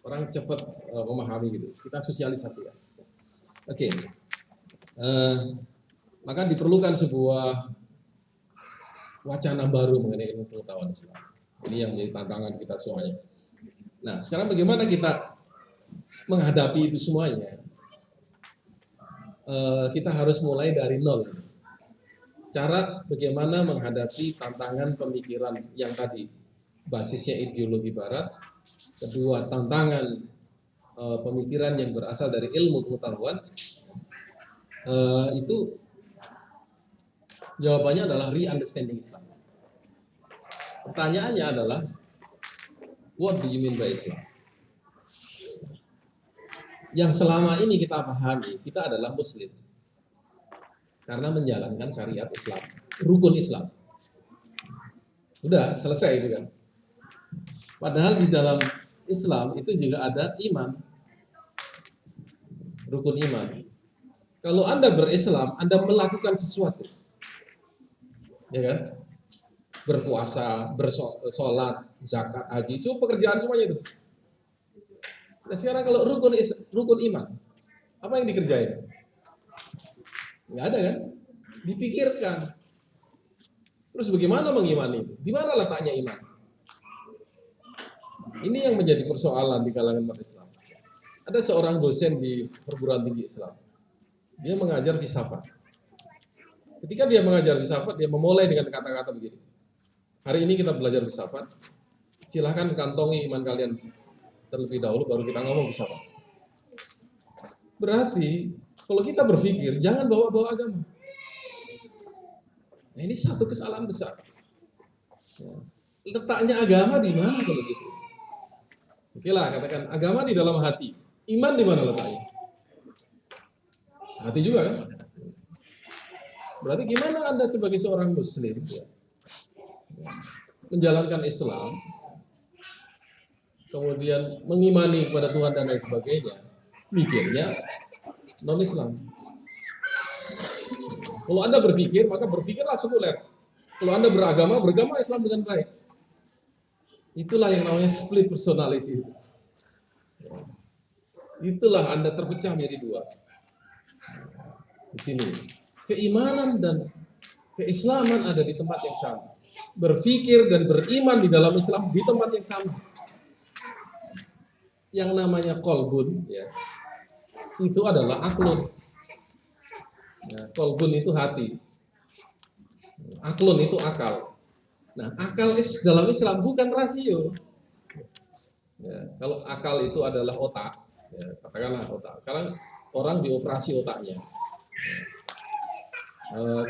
Orang cepat memahami gitu. Kita sosialisasi ya. Oke. Maka diperlukan sebuah wacana baru mengenai ilmu pengetahuan Islam. Ini yang menjadi tantangan kita semuanya. Nah, sekarang bagaimana kita menghadapi itu semuanya? Kita harus mulai dari nol. Cara bagaimana menghadapi tantangan pemikiran yang tadi basisnya ideologi Barat, kedua tantangan pemikiran yang berasal dari ilmu pengetahuan, itu jawabannya adalah re-understanding Islam. Pertanyaannya adalah, what do you mean by Islam? Yang selama ini kita pahami, kita adalah Muslim. Karena menjalankan syariat Islam, rukun Islam. Sudah selesai itu kan. Padahal di dalam Islam itu juga ada iman, rukun iman. Kalau Anda berislam, Anda melakukan sesuatu, ya kan? Berpuasa, bersolat, zakat, haji, itu pekerjaan semuanya itu. Nah sekarang kalau rukun iman, apa yang dikerjain? Nggak ada kan? Dipikirkan. Terus bagaimana mengimani itu? Di mana letaknya iman? Ini yang menjadi persoalan di kalangan umat Islam. Ada seorang dosen di perguruan tinggi Islam. Dia mengajar filsafat. Ketika dia mengajar filsafat, dia memulai dengan kata-kata begini. Hari ini kita belajar filsafat. Silahkan kantongi iman kalian terlebih dahulu, baru kita ngomong filsafat. Berarti kalau kita berpikir, jangan bawa-bawa agama. Nah, ini satu kesalahan besar. Letaknya agama di mana kalau gitu? Oke lah, katakan agama di dalam hati. Iman di mana letaknya? Hati juga kan? Berarti gimana Anda sebagai seorang Muslim menjalankan Islam, kemudian mengimani kepada Tuhan dan lain sebagainya, mikirnya non-Islam. Kalau Anda berpikir, maka berpikirlah sekuler. Kalau Anda beragama Islam dengan baik. Itulah yang namanya split personality. Itulah Anda terpecah menjadi dua. Di sini, keimanan dan keislaman ada di tempat yang sama. Berpikir dan beriman di dalam Islam di tempat yang sama. Yang namanya kolbun, ya, itu adalah aklun. Ya, kolbun itu hati. Aklun itu akal. Nah, akal dalam Islam bukan rasio. Ya, kalau akal itu adalah otak, ya, katakanlah otak. Sekarang orang dioperasi otaknya.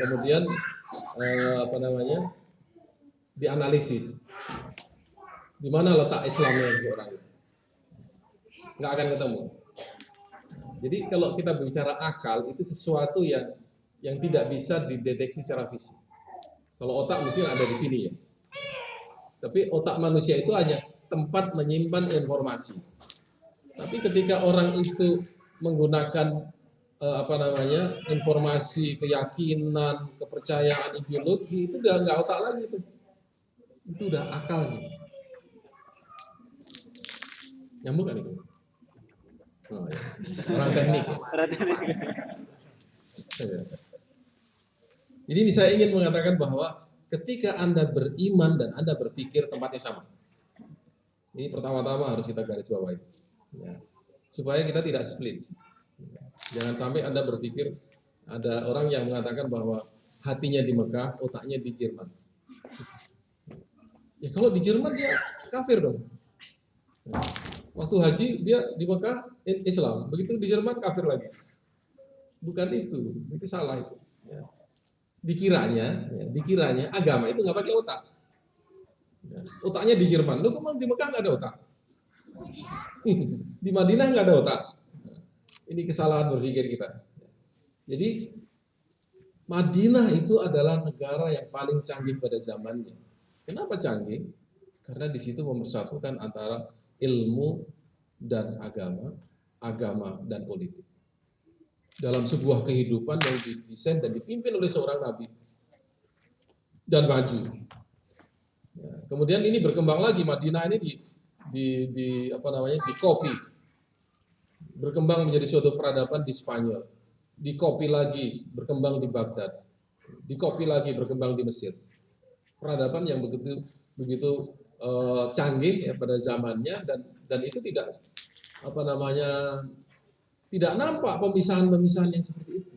Kemudian dianalisis. Di mana letak Islamnya di orangnya? Nggak akan ketemu. Jadi kalau kita bicara akal itu sesuatu yang tidak bisa dideteksi secara fisik. Kalau otak mungkin ada di sini ya. Tapi otak manusia itu hanya tempat menyimpan informasi. Tapi ketika orang itu menggunakan informasi, keyakinan, kepercayaan, ideologi itu udah nggak otak lagi tuh. Itu udah akal nih. Nyambung kan itu? Oh, ya. Orang teknik. Ya. Jadi ini saya ingin mengatakan bahwa ketika Anda beriman dan Anda berpikir tempatnya sama. Ini pertama-tama harus kita garis bawahi. Ya. Supaya kita tidak split. Jangan sampai Anda berpikir ada orang yang mengatakan bahwa hatinya di Mekah, otaknya di Jerman. Ya kalau di Jerman dia kafir dong. Waktu haji dia di Mekah Islam, begitu di Jerman kafir lagi. Bukan itu salah itu. Ya. Dikiranya agama itu nggak pakai otak. Ya. Otaknya di Jerman, lu kemana di Mekah nggak ada otak. Di Madinah nggak ada otak. Ini kesalahan berpikir kita. Jadi Madinah itu adalah negara yang paling canggih pada zamannya. Kenapa canggih? Karena di situ mempersatukan antara ilmu dan agama dan politik. Dalam sebuah kehidupan yang didesain dan dipimpin oleh seorang nabi dan maju. Ya, kemudian ini berkembang lagi, Madinah ini di copy, berkembang menjadi suatu peradaban di Spanyol, di copy lagi berkembang di Baghdad, di copy lagi berkembang di Mesir. Peradaban yang begitu canggih ya pada zamannya dan itu tidak tidak nampak pemisahan-pemisahan yang seperti itu.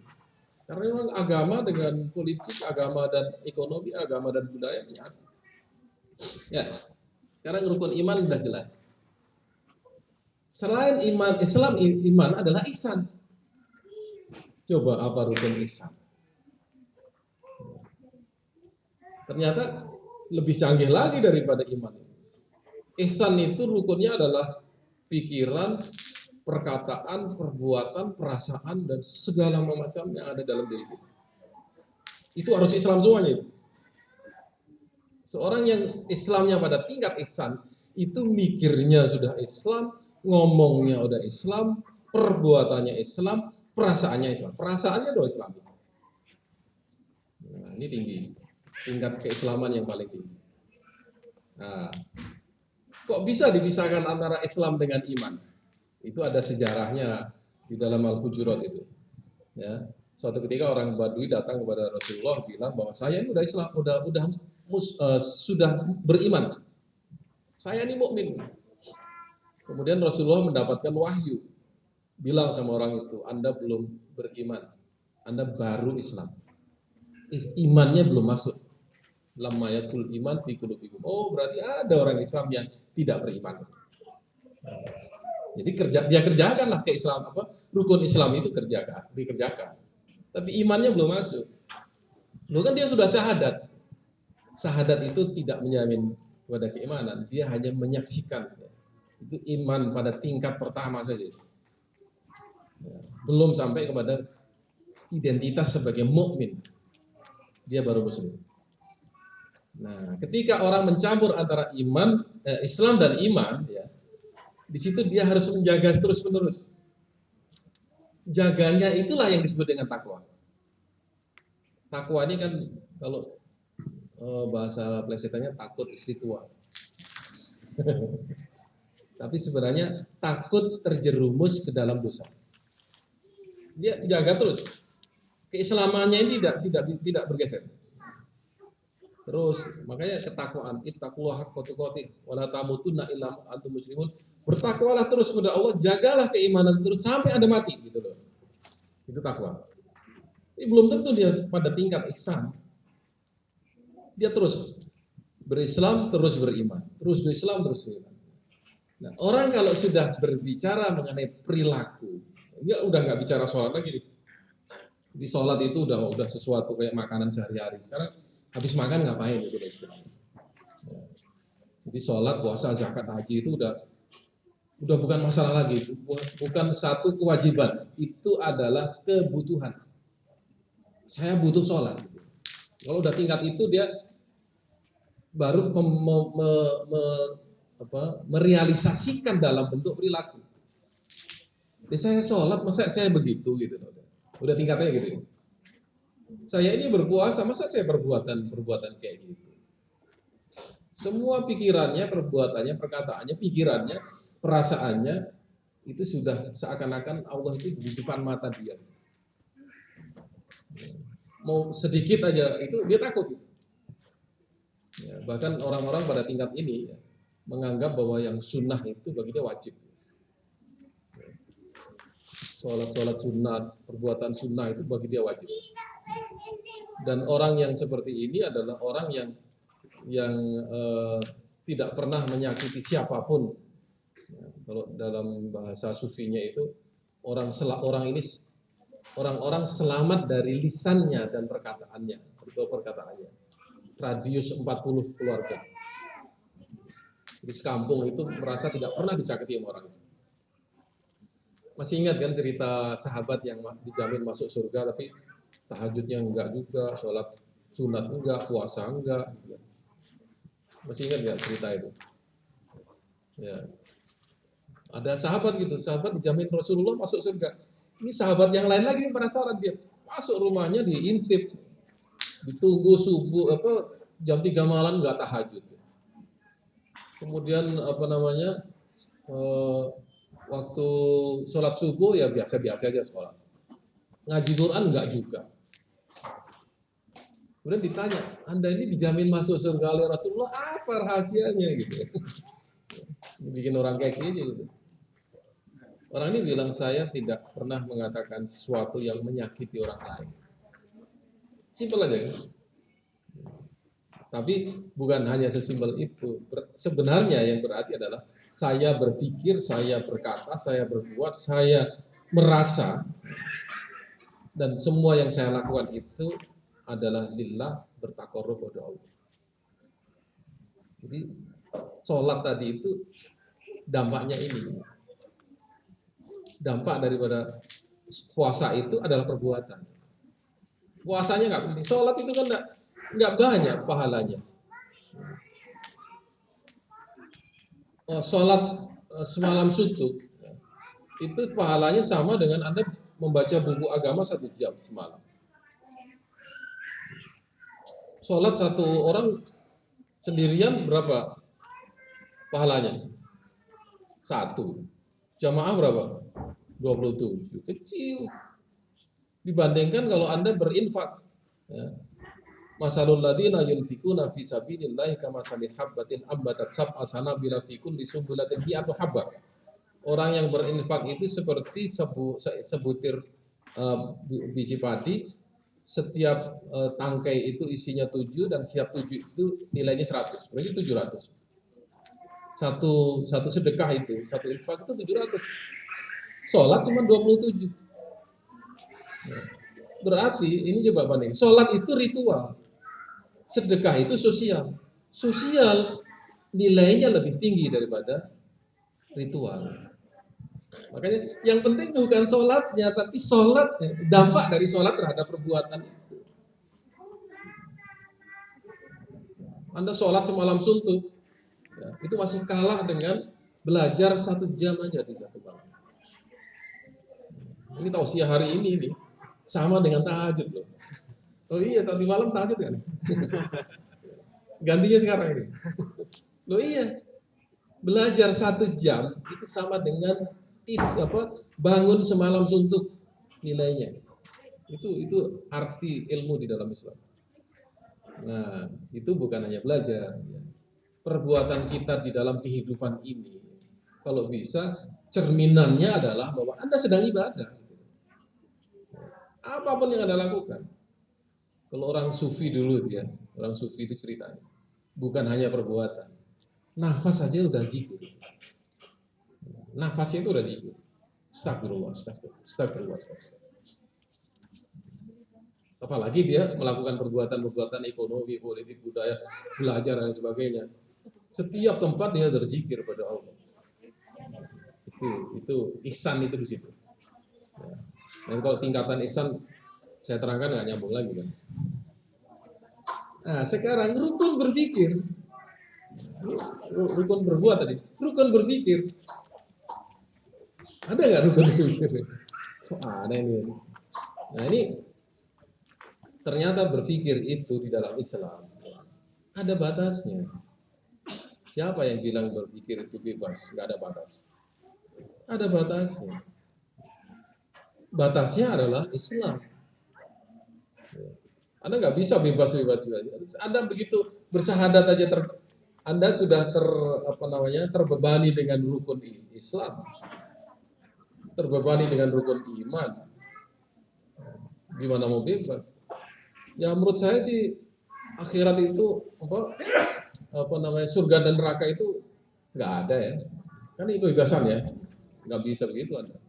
Karena memang agama dengan politik, agama dan ekonomi, agama dan budaya menyatu. Ya, sekarang rukun iman sudah jelas. Selain iman, iman adalah ihsan. Coba apa rukun ihsan? Ternyata lebih canggih lagi daripada iman. Ihsan itu rukunnya adalah pikiran, perkataan, perbuatan, perasaan, dan segala macam yang ada dalam diri kita. Itu harus Islam semuanya. Seorang yang Islamnya pada tingkat ihsan, itu mikirnya sudah Islam, ngomongnya udah Islam, perbuatannya Islam, perasaannya Islam. Perasaannya udah Islam. Nah, ini tinggi. Tingkat keislaman yang paling tinggi. Nah, kok bisa dipisahkan antara Islam dengan iman? Itu ada sejarahnya di dalam Al-Hujurat itu. Ya, suatu ketika orang Badui datang kepada Rasulullah bilang bahwa saya ini udah Islam, sudah beriman. Saya ini mukmin. Kemudian Rasulullah mendapatkan wahyu, bilang sama orang itu, Anda belum beriman, Anda baru Islam. Imannya belum masuk. Lamma yakul iman fi qulubikum. Oh, berarti ada orang Islam yang tidak beriman. Jadi dia kerjakanlah ke Islam rukun Islam itu dikerjakan. Tapi imannya belum masuk. Loh kan dia sudah syahadat. Syahadat itu tidak menjamin kepada keimanan, dia hanya menyaksikan. Itu iman pada tingkat pertama saja. Belum sampai kepada identitas sebagai mukmin. Dia baru muslim. Nah, ketika orang mencampur antara Islam dan iman, ya, di situ dia harus menjaga terus-menerus. Jaganya itulah yang disebut dengan takwa. Takwa ini kan kalau bahasa plesetannya takut istri tua. Tapi sebenarnya takut terjerumus ke dalam dosa. Dia jaga terus. Keislamannya ini tidak bergeser. Terus makanya ketakwaan, ittaqullaha haqqa tuqatih wa la tamutunna illa antum muslimun. Bertakwalah terus kepada Allah, jagalah keimanan terus sampai Anda mati gitu loh. Itu takwa. Ini belum tentu dia pada tingkat ihsan. Dia terus berislam, terus beriman, terus berislam, terus beriman. Nah, orang kalau sudah berbicara mengenai perilaku, dia udah nggak bicara sholat lagi. Di sholat itu udah sesuatu kayak makanan sehari-hari. Sekarang habis makan ngapain itu istilahnya. Jadi sholat, puasa, zakat, haji itu udah bukan masalah lagi, bukan satu kewajiban, itu adalah kebutuhan. Saya butuh sholat. Kalau udah tingkat itu dia baru merealisasikan dalam bentuk perilaku. Jadi saya sholat, masa saya begitu gitu. Udah tingkatnya gitu. Saya ini berpuasa, masa saya perbuatan kayak gitu. Semua pikirannya, perbuatannya, perkataannya, pikirannya, perasaannya itu sudah seakan-akan Allah itu di depan mata dia. Mau sedikit aja itu dia takut. Ya, bahkan orang-orang pada tingkat ini ya, menganggap bahwa yang sunnah itu bagi dia wajib. Sholat sunat, perbuatan sunnah itu bagi dia wajib. Dan orang yang seperti ini adalah orang yang tidak pernah menyakiti siapapun. Ya, kalau dalam bahasa sufinya itu orang-orang selamat dari lisannya dan perkataannya. Radius 40 keluarga. Di sekampung itu merasa tidak pernah disakiti sama orang. Masih ingat kan cerita sahabat yang dijamin masuk surga tapi tahajudnya enggak juga, sholat sunat enggak, puasa enggak. Masih ingat nggak cerita itu? Ya. Ada sahabat gitu, sahabat dijamin Rasulullah masuk surga. Ini sahabat yang lain lagi yang penasaran, dia masuk rumahnya diintip, ditunggu subuh jam 3 malam nggak tahajud. Kemudian waktu sholat subuh ya biasa-biasa aja sholat. Ngaji Quran nggak juga. Kemudian ditanya, Anda ini dijamin masuk surga oleh Rasulullah, apa rahasianya gitu? Bikin orang kayak gini gitu. Orang ini bilang, saya tidak pernah mengatakan sesuatu yang menyakiti orang lain. Simpel aja kan? Tapi bukan hanya sesimpel itu. Sebenarnya yang berarti adalah saya berpikir, saya berkata, saya berbuat, saya merasa, dan semua yang saya lakukan itu adalah lillah, bertakarrub kepada Allah. Jadi sholat tadi itu dampaknya ini. Dampak daripada puasa itu adalah perbuatan. Puasanya nggak penting. Sholat itu kan nggak banyak pahalanya. Sholat semalam suntuk itu pahalanya sama dengan Anda membaca buku agama 1 jam semalam. Sholat satu orang sendirian berapa pahalanya? 1. Jamaah berapa? 27. Kecil. Dibandingkan kalau Anda berinfak. Ya. Masalul ladina yunfikuna fi sabilillahi kamasali habbatin ambatat sab'a sanabila fi kulli sumbulatin mi'atu habbah. Orang yang berinfak itu seperti sebutir biji padi. Setiap tangkai itu isinya 7 dan setiap 7 itu nilainya 100. Berarti 700. Satu sedekah itu, satu infak itu 700. Sholat cuma 27. Berarti ini coba banding. Sholat itu ritual. Sedekah itu sosial. Sosial nilainya lebih tinggi daripada ritual. Makanya yang penting bukan sholatnya, tapi sholatnya, dampak dari sholat terhadap perbuatan itu. Anda sholat semalam suntuk, ya, itu masih kalah dengan belajar 1 jam aja di satu malam. Ini tausiah hari ini nih, sama dengan tahajud loh. Oh iya, tadi malam tahajud kan? Gantinya sekarang ini. Loh iya, belajar 1 jam itu sama dengan bangun semalam suntuk nilainya. Itu arti ilmu di dalam Islam. Nah, itu bukan hanya belajar. Perbuatan kita di dalam kehidupan ini, kalau bisa cerminannya adalah bahwa Anda sedang ibadah. Apapun yang Anda lakukan. Kalau orang sufi dulu dia, orang sufi itu ceritanya, bukan hanya perbuatan. Nafas saja udah zikir. Nafasnya itu udah zikir. Astagfirullah. Apalagi dia melakukan perbuatan-perbuatan ekonomi, politik, budaya, belajar dan sebagainya. Setiap tempat dia berzikir pada Allah. Itu ihsan itu di situ. Ya. Dan kalau tingkatan ihsan saya terangkan nggak nyambung lagi kan. Nah sekarang rukun berpikir, rukun berbuat tadi, rukun berpikir. Ada nggak rukun berpikir? So aneh ini. Nah ini ternyata berpikir itu di dalam Islam ada batasnya. Siapa yang bilang berpikir itu bebas? Nggak ada batas. Ada batasnya. Batasnya adalah Islam. Anda nggak bisa bebas-bebas. Anda begitu bersahadat aja Anda sudah terbebani dengan rukun Islam, terbebani dengan rukun iman. Gimana mau bebas? Ya menurut saya sih akhirat itu surga dan neraka itu nggak ada ya. Kan itu kebebasan ya, nggak bisa begitu Anda.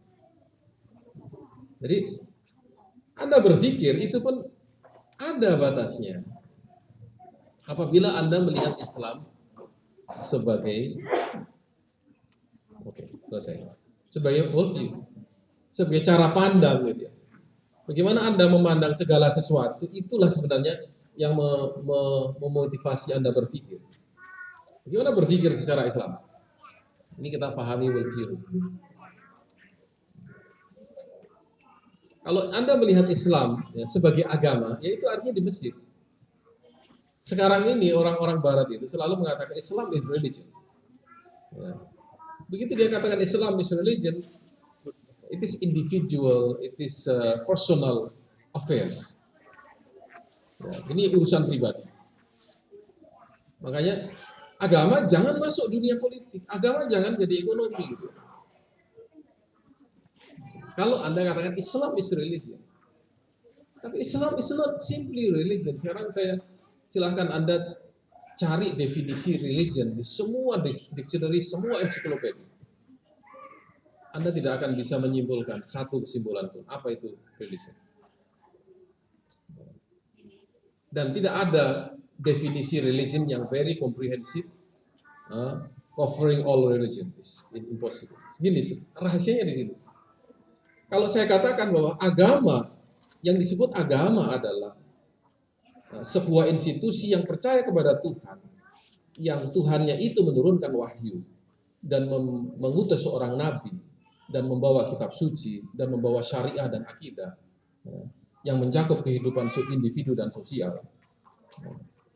Jadi Anda berpikir itu pun ada batasnya. Apabila Anda melihat Islam sebagai sebagai worldview, sebagai cara pandang gitu ya. Bagaimana Anda memandang segala sesuatu, itulah sebenarnya yang memotivasi Anda berpikir. Bagaimana berpikir secara Islam? Ini kita pahami worldview. Kalau Anda melihat Islam ya, sebagai agama, yaitu artinya di Mesir. Sekarang ini orang-orang Barat itu selalu mengatakan Islam is religion. Ya. Begitu dia katakan Islam is religion, it is individual, it is personal affairs. Ya, ini urusan pribadi. Makanya agama jangan masuk dunia politik, agama jangan jadi ekonomi. Gitu. Kalau Anda katakan Islam is religion, tapi Islam is not simply religion. Sekarang saya silahkan Anda cari definisi religion di semua dictionary, semua ensiklopedia. Anda tidak akan bisa menyimpulkan satu kesimpulan pun apa itu religion. Dan tidak ada definisi religion yang very comprehensive, covering all religion. It's impossible. Gini, rahasianya di sini. Kalau saya katakan bahwa agama, yang disebut agama adalah sebuah institusi yang percaya kepada Tuhan, yang Tuhannya itu menurunkan wahyu, dan mengutus seorang nabi, dan membawa kitab suci, dan membawa syariah dan akidah, yang mencakup kehidupan individu dan sosial,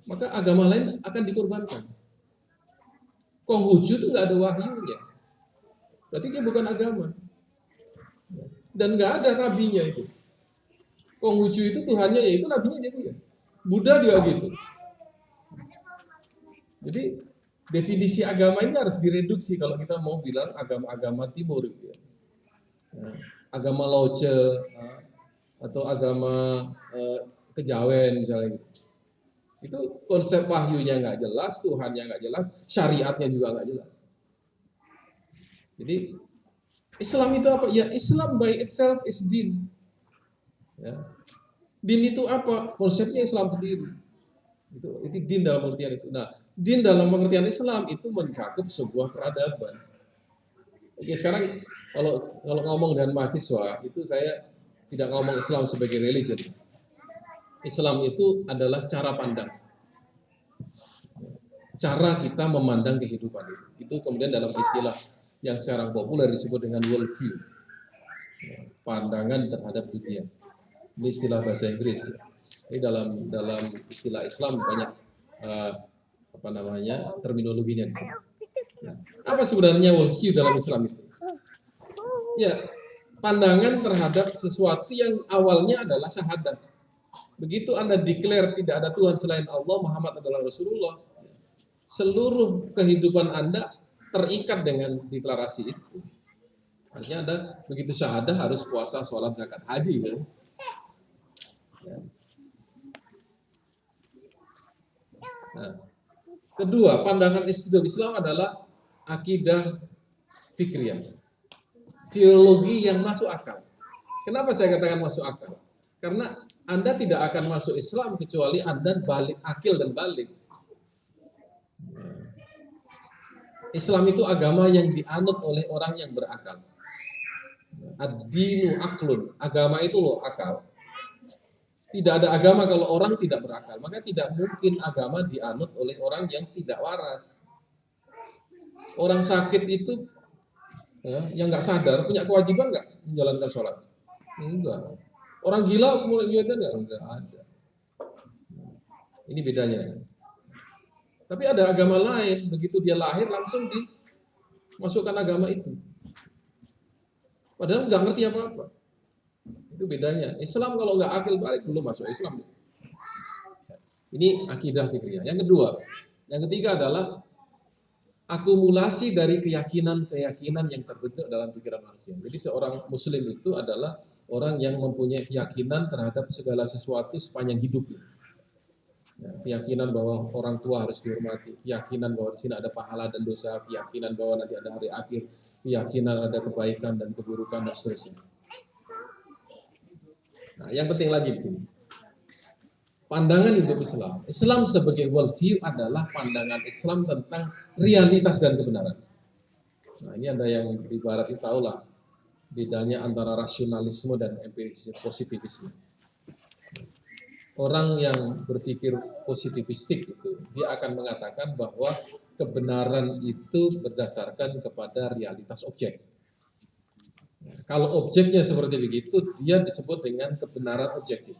maka agama lain akan dikorbankan. Konghucu itu nggak ada wahyunya, berarti dia bukan agama. Dan nggak ada nabinya itu. Konghucu itu Tuhannya, yaitu nabinya dia. Buddha juga gitu. Jadi definisi agama ini harus direduksi kalau kita mau bilang agama-agama timur gitu ya. Agama Lao Tse atau agama Kejawen misalnya gitu. Itu konsep wahyunya nggak jelas, Tuhannya nggak jelas, syariatnya juga nggak jelas. Jadi Islam itu apa? Ya Islam by itself is din. Ya. Din itu apa? Konsepnya Islam sendiri. Itu din dalam pengertian itu. Nah, din dalam pengertian Islam itu mencakup sebuah peradaban. Oke, sekarang kalau ngomong dengan mahasiswa itu saya tidak ngomong Islam sebagai religion. Islam itu adalah cara pandang. Cara kita memandang kehidupan itu. Itu kemudian dalam istilah yang sekarang populer disebut dengan worldview, pandangan terhadap dunia. Ini istilah bahasa Inggris. Ini dalam istilah Islam banyak terminologinya. Nah, apa sebenarnya worldview dalam Islam itu? Ya, pandangan terhadap sesuatu yang awalnya adalah syahadat. Begitu Anda declare tidak ada Tuhan selain Allah, Muhammad adalah Rasulullah, seluruh kehidupan Anda terikat dengan deklarasi itu. Artinya Anda begitu syahadah harus puasa, sholat, zakat, haji kan? Ya. Nah, kedua, pandangan Islam adalah akidah fikriyah, teologi yang masuk akal. Kenapa saya katakan masuk akal? Karena Anda tidak akan masuk Islam kecuali Anda balik akil dan balik. Islam itu agama yang dianut oleh orang yang berakal. Ad-dinu aklun, agama itu loh akal. Tidak ada agama kalau orang tidak berakal. Maka tidak mungkin agama dianut oleh orang yang tidak waras. Orang sakit itu yang nggak sadar punya kewajiban nggak menjalankan sholat? Enggak. Orang gila kemudian enggak ada. Ini bedanya. Tapi ada agama lain, begitu dia lahir langsung dimasukkan agama itu. Padahal nggak ngerti apa-apa. Itu bedanya. Islam kalau nggak akil balik belum masuk Islam. Ini akidah fikriyah. Yang kedua, yang ketiga adalah akumulasi dari keyakinan-keyakinan yang terbentuk dalam pikiran manusia. Jadi seorang muslim itu adalah orang yang mempunyai keyakinan terhadap segala sesuatu sepanjang hidupnya. Ya, keyakinan bahwa orang tua harus dihormati, keyakinan bahwa di sini ada pahala dan dosa, keyakinan bahwa nanti ada hari akhir, keyakinan ada kebaikan dan keburukan dan seterusnya. Nah, yang penting lagi di sini, pandangan hidup Islam. Islam sebagai worldview adalah pandangan Islam tentang realitas dan kebenaran. Nah, ini ada yang di barat itu tahulah bedanya antara rasionalisme dan empirisme, positivisme. Orang yang berpikir positivistik itu, dia akan mengatakan bahwa kebenaran itu berdasarkan kepada realitas objek. Kalau objeknya seperti begitu, dia disebut dengan kebenaran objektif.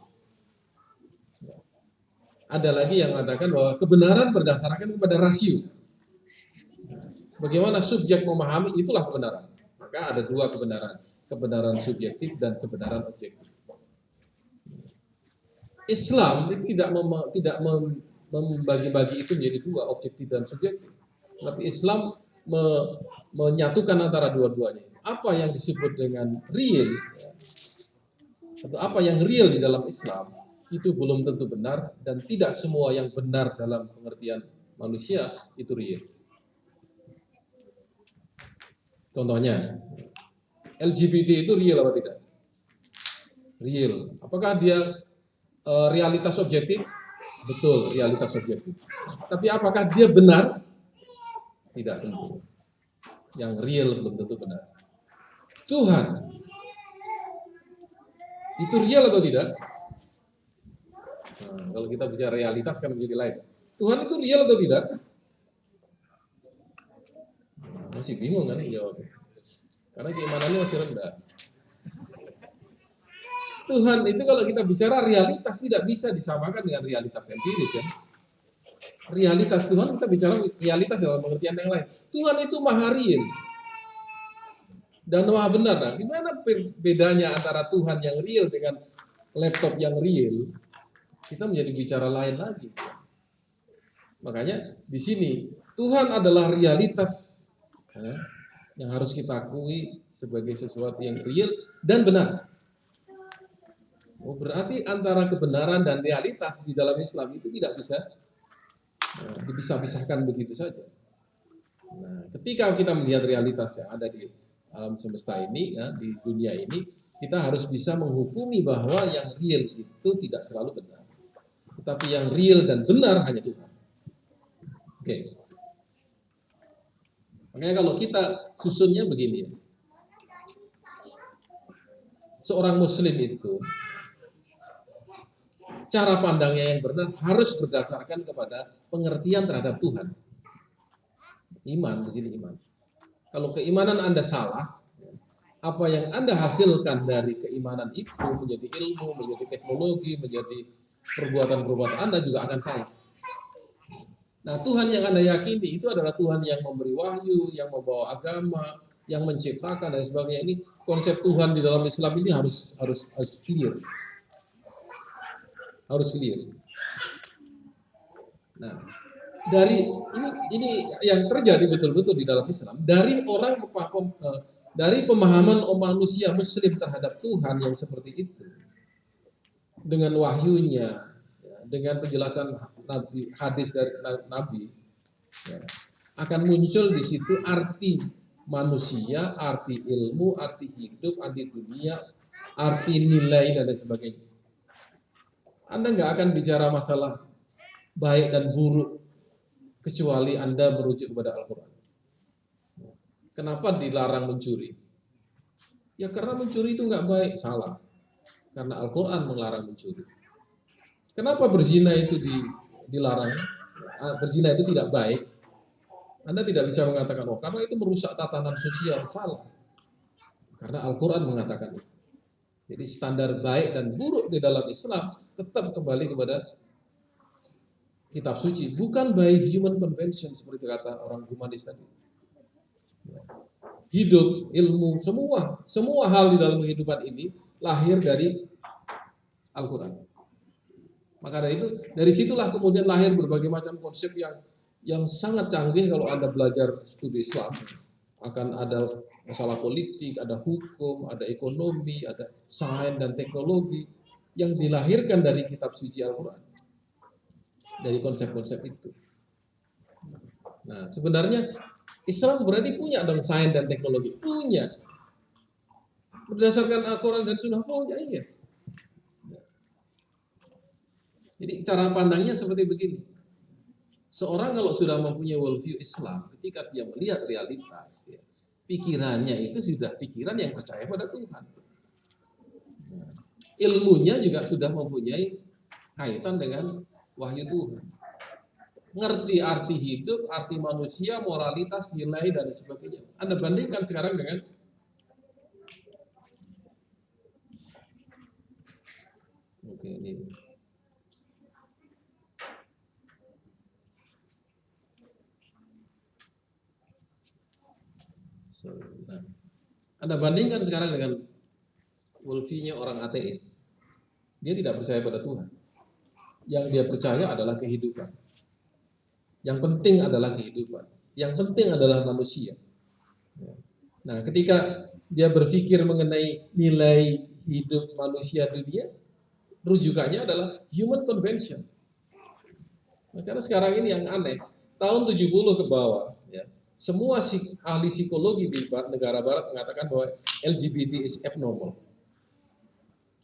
Ada lagi yang mengatakan bahwa kebenaran berdasarkan kepada rasio. Bagaimana subjek memahami, itulah kebenaran. Maka ada dua kebenaran, kebenaran subjektif dan kebenaran objektif. Islam itu tidak membagi-bagi itu menjadi dua, objektif dan subjektif. Tapi Islam menyatukan antara dua-duanya. Apa yang disebut dengan real, atau apa yang real di dalam Islam, itu belum tentu benar, dan tidak semua yang benar dalam pengertian manusia itu real. Contohnya, LGBT itu real apa tidak? Real. Apakah dia realitas objektif? Betul, realitas objektif. Tapi apakah dia benar? Tidak tentu. Yang real belum tentu benar. Tuhan, itu real atau tidak? Nah, kalau kita bicara realitas kan menjadi lain. Tuhan itu real atau tidak? Masih bingung kan jawabnya. Karena keimanannya masih rendah. Tuhan itu kalau kita bicara realitas tidak bisa disamakan dengan realitas empiris ya. Realitas Tuhan, kita bicara realitas dalam pengertian yang lain. Tuhan itu maha real dan maha benar. Nah, gimana bedanya antara Tuhan yang real dengan laptop yang real? Kita menjadi bicara lain lagi. Makanya di sini Tuhan adalah realitas ya, yang harus kita akui sebagai sesuatu yang real dan benar. Oh, berarti antara kebenaran dan realitas di dalam Islam itu tidak bisa dipisah-pisahkan begitu saja. Nah, ketika kita melihat realitas yang ada di alam semesta ini, ya, di dunia ini, kita harus bisa menghukumi bahwa yang real itu tidak selalu benar. Tetapi yang real dan benar hanya Tuhan. Oke. Makanya kalau kita susunnya begini ya. Seorang muslim itu cara pandangnya yang benar harus berdasarkan kepada pengertian terhadap Tuhan. Iman, di sini iman. Kalau keimanan Anda salah, apa yang Anda hasilkan dari keimanan itu menjadi ilmu, menjadi teknologi, menjadi perbuatan-perbuatan Anda juga akan salah. Nah, Tuhan yang Anda yakini itu adalah Tuhan yang memberi wahyu, yang membawa agama, yang menciptakan dan sebagainya. Ini konsep Tuhan di dalam Islam ini harus clear. Harus clear. Nah, dari ini yang terjadi betul-betul di dalam Islam dari orang dari pemahaman manusia Muslim terhadap Tuhan yang seperti itu, dengan wahyunya, dengan penjelasan Nabi, hadis dari Nabi, ya, akan muncul di situ arti manusia, arti ilmu, arti hidup, arti dunia, arti nilai dan lain sebagainya. Anda nggak akan bicara masalah baik dan buruk kecuali Anda merujuk kepada Al-Quran. Kenapa dilarang mencuri? Ya karena mencuri itu nggak baik, salah. Karena Al-Quran melarang mencuri. Kenapa berzina itu dilarang? Berzina itu tidak baik. Anda tidak bisa mengatakan, oh karena itu merusak tatanan sosial, salah. Karena Al-Quran mengatakan itu. Jadi standar baik dan buruk di dalam Islam tetap kembali kepada kitab suci, bukan by human convention seperti kata orang humanis tadi. Hidup, ilmu, semua hal di dalam kehidupan ini lahir dari Al-Quran. Maka dari situlah kemudian lahir berbagai macam konsep yang sangat canggih. Kalau Anda belajar studi Islam, akan ada masalah politik, ada hukum, ada ekonomi, ada sains dan teknologi yang dilahirkan dari kitab suci Al-Quran, dari konsep-konsep itu. Nah, sebenarnya Islam berarti punya dong sains dan teknologi, punya. Berdasarkan Al-Quran dan Sunnah punya, iya. Jadi cara pandangnya seperti begini. Seorang kalau sudah mempunyai worldview Islam, ketika dia melihat realitas, ya, pikirannya itu sudah pikiran yang percaya pada Tuhan. Ilmunya juga sudah mempunyai kaitan dengan wahyu Tuhan. Ngerti arti hidup, arti manusia, moralitas, nilai, dan sebagainya. Anda bandingkan sekarang dengan ini. Nah, Anda bandingkan sekarang dengan worldview-nya orang ateis. Dia tidak percaya pada Tuhan. Yang dia percaya adalah kehidupan. Yang penting adalah kehidupan. Yang penting adalah manusia. Nah, ketika dia berpikir mengenai nilai hidup manusia dunia, rujukannya adalah human convention. Nah, karena sekarang ini yang aneh, tahun 70 ke bawah, ya, semua ahli psikologi di negara barat mengatakan bahwa LGBT is abnormal.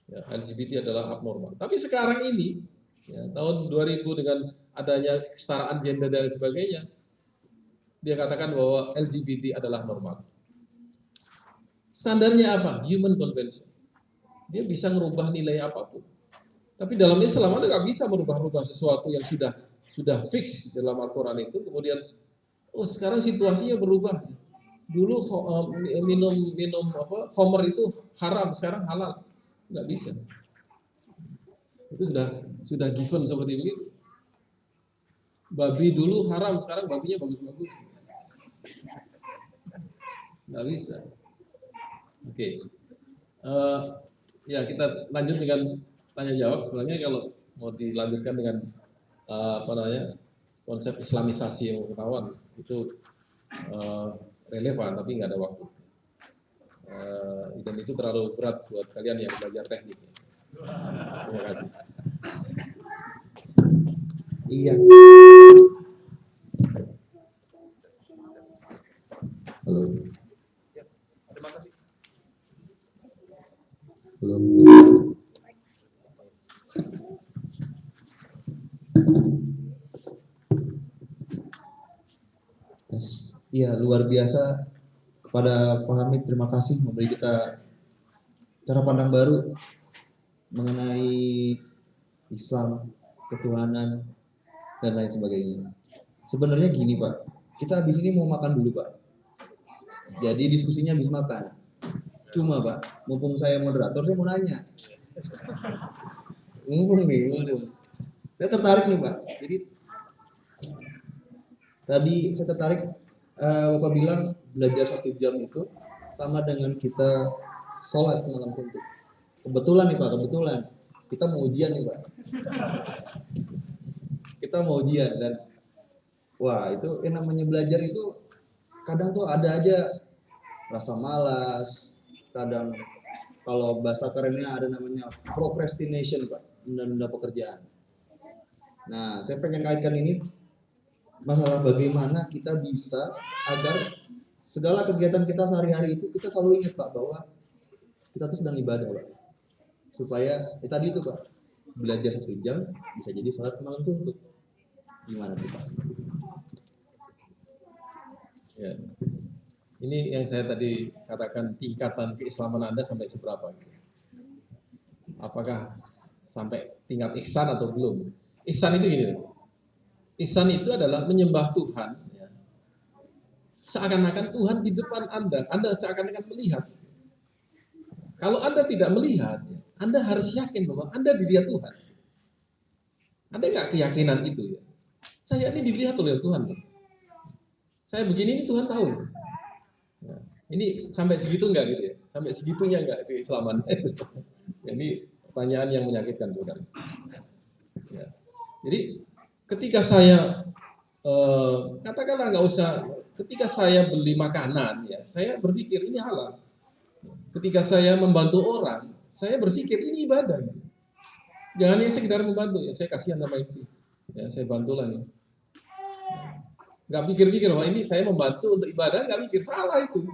Ya, LGBT adalah abnormal. Tapi sekarang ini, ya, tahun 2000 dengan adanya kesetaraan gender dan sebagainya, dia katakan bahwa LGBT adalah normal. Standarnya apa? Human convention. Dia bisa merubah nilai apapun. Tapi dalam Islam Anda nggak bisa merubah-rubah sesuatu yang sudah fix dalam Al-Quran itu. Kemudian, sekarang situasinya berubah. Dulu minum khamr itu haram, sekarang halal. Nggak bisa. Itu sudah given seperti begitu. Babi dulu haram, sekarang babinya bagus-bagus. Nggak bisa. Oke. Ya, kita lanjut dengan tanya jawab. Sebenarnya kalau mau dilanjutkan dengan konsep Islamisasi yang pengetahuan itu relevan, tapi nggak ada waktu. Dan itu terlalu berat buat kalian yang belajar teknik. Terima kasih. Iya. Halo. Ya, terima kasih. Belum. Iya, luar biasa. Kepada Pak Hamid, terima kasih memberi kita cara pandang baru mengenai Islam, ketuhanan, dan lain sebagainya. Sebenarnya gini Pak, kita habis ini mau makan dulu Pak. Jadi diskusinya habis makan. Cuma Pak, mumpung saya moderator, saya mau nanya. Mumpung. Saya tertarik nih Pak. Jadi tadi saya tertarik, Bapak bilang belajar 1 jam itu sama dengan kita sholat semalam suntuk. Kebetulan nih Pak, kita mau ujian nih Pak. Kita mau ujian dan wah itu yang namanya belajar itu kadang tuh ada aja rasa malas, kadang kalau bahasa kerennya ada namanya procrastination Pak, menunda pekerjaan. Nah, saya pengen kaitkan ini masalah bagaimana kita bisa agar segala kegiatan kita sehari-hari itu kita selalu ingat Pak bahwa kita tuh sedang ibadah Pak. Supaya tadi itu Pak, belajar 1 jam bisa jadi sholat semalam suntuk. Gimana tuh Pak? Ya. Ini yang saya tadi katakan tingkatan keislaman Anda sampai seberapa? Apakah sampai tingkat ihsan atau belum? Ihsan itu gini. Ihsan itu adalah menyembah Tuhan. Ya. Seakan-akan Tuhan di depan Anda seakan-akan melihat. Kalau Anda tidak melihat, Anda harus yakin bahwa Anda dilihat Tuhan. Ada nggak keyakinan itu ya? Saya ini dilihat oleh Tuhan. Saya begini ini Tuhan tahu. Ya, ini sampai segitu nggak gitu ya? Sampai segitunya nggak keislaman? Ini pertanyaan yang menyakitkan, saudara. Ya. Jadi ketika saya katakanlah nggak usah, ketika saya beli makanan ya, saya berpikir ini halal. Ketika saya membantu orang, saya berpikir ini ibadah. Jangan yang sekedar membantu ya, saya kasihan sama itu. Ya, saya bantulah ya. Nggak pikir-pikir bahwa ini saya membantu untuk ibadah, nggak pikir, salah itu.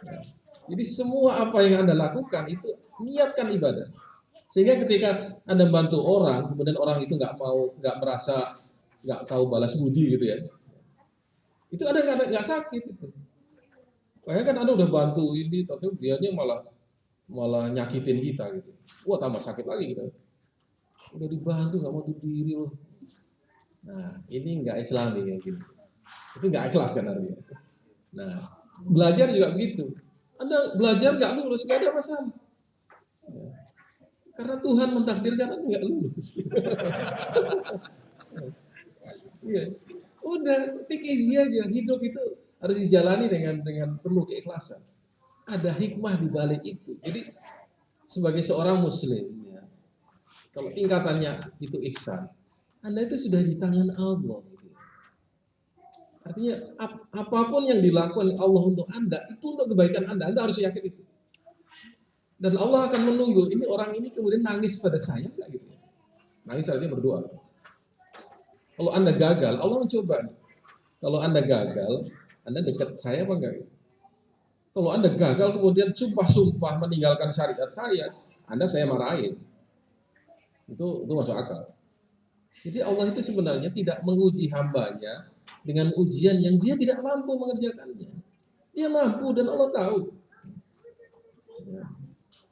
Ya. Jadi semua apa yang Anda lakukan itu niatkan ibadah. Sehingga ketika Anda membantu orang, kemudian orang itu nggak merasa, nggak tahu balas budi gitu ya. Itu ada nggak sakit itu. Kayak kan Anda udah bantu ini, tapi dianya malah nyakitin kita gitu. Wah, tambah sakit lagi gitu. Udah dibantu nggak mau tuh diri loh. Nah, ini nggak Islami ya gitu. Itu nggak ikhlas kan artinya. Nah, belajar juga begitu. Anda belajar nggak lulus, nggak ada masalah. Ya. Karena Tuhan mentakdirkan Anda nggak lulus. Ya. Udah, take easy aja. Hidup itu harus dijalani dengan penuh keikhlasan. Ada hikmah di balik itu. Jadi sebagai seorang muslim ya, kalau tingkatannya itu ihsan, Anda itu sudah di tangan Allah. Gitu. Artinya apapun yang dilakukan Allah untuk Anda, itu untuk kebaikan Anda harus yakin itu. Dan Allah akan menunggu, ini orang ini kemudian nangis pada saya enggak gitu. Nangis artinya berdoa. Kalau Anda gagal, Allah mencoba. Kalau Anda gagal, Anda dekat saya apa enggak? Kalau Anda gagal kemudian sumpah-sumpah meninggalkan syariat Anda saya marahin. Itu masuk akal. Jadi Allah itu sebenarnya tidak menguji hambanya dengan ujian yang dia tidak mampu mengerjakannya. Dia mampu dan Allah tahu. Ya.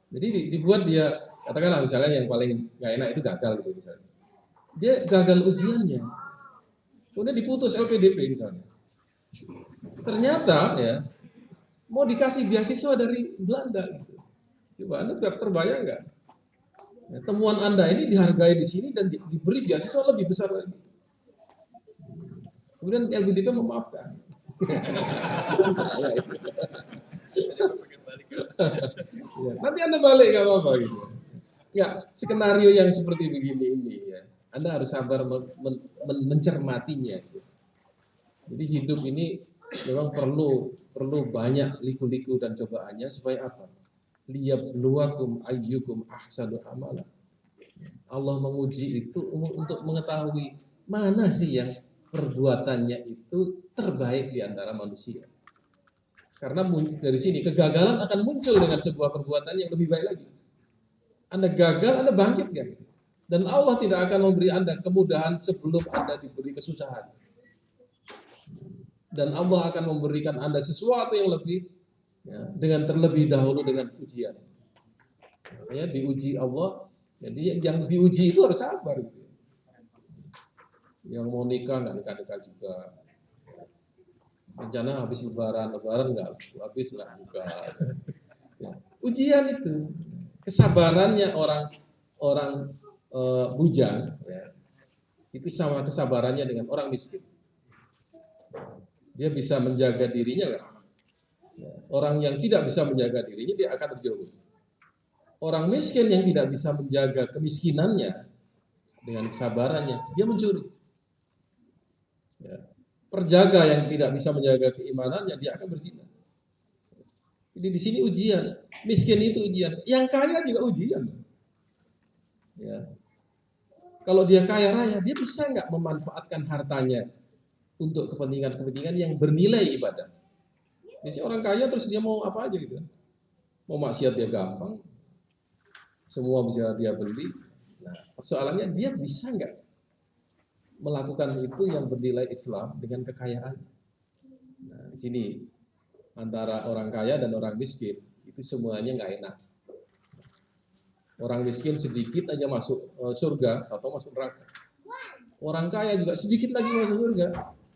Jadi dibuat dia, katakanlah misalnya yang paling nggak enak itu gagal gitu misalnya. Dia gagal ujiannya. Kemudian diputus LPDP misalnya. Ternyata ya mau dikasih beasiswa dari Belanda gitu. Coba Anda terbayang nggak? Ya, temuan Anda ini dihargai di sini dan diberi beasiswa lebih besar lagi. Kemudian LPDP memaafkan. Ya, nanti Anda balik nggak apa-apa gitu. Ya, skenario yang seperti begini ini ya, Anda harus sabar mencermatinya. Gitu. Jadi hidup ini memang perlu banyak liku-liku dan cobaannya supaya apa? Liyabluwakum ayyukum ahsanu amala. Allah menguji itu untuk mengetahui mana sih yang perbuatannya itu terbaik di antara manusia. Karena dari sini kegagalan akan muncul dengan sebuah perbuatan yang lebih baik lagi. Anda gagal, Anda bangkit kan? Dan Allah tidak akan memberi Anda kemudahan sebelum Anda diberi kesusahan. Dan Allah akan memberikan Anda sesuatu yang lebih ya, dengan terlebih dahulu dengan ujian. Ya, diuji Allah, jadi yang diuji itu harus sabar. Gitu. Yang mau nikah nggak nikah juga. Rencana habis lebaran nggak habis lah buka. Ya. Ujian itu, kesabarannya orang bujang, ya, itu sama kesabarannya dengan orang miskin. Dia bisa menjaga dirinya nggak? Ya. Orang yang tidak bisa menjaga dirinya dia akan terjerumus. Orang miskin yang tidak bisa menjaga kemiskinannya dengan kesabarannya dia mencuri. Ya. Perjaga yang tidak bisa menjaga keimanannya dia akan berzina. Jadi di sini ujian, miskin itu ujian, yang kaya juga ujian. Ya. Kalau dia kaya raya, dia bisa nggak memanfaatkan hartanya untuk kepentingan-kepentingan yang bernilai ibadah. Jadi orang kaya terus dia mau apa aja gitu, mau maksiat dia gampang, semua bisa dia beli. Nah, persoalannya dia bisa nggak melakukan itu yang bernilai Islam dengan kekayaan. Nah, di sini antara orang kaya dan orang miskin itu semuanya nggak enak. Orang miskin sedikit aja masuk surga atau masuk neraka. Orang kaya juga sedikit lagi masuk surga,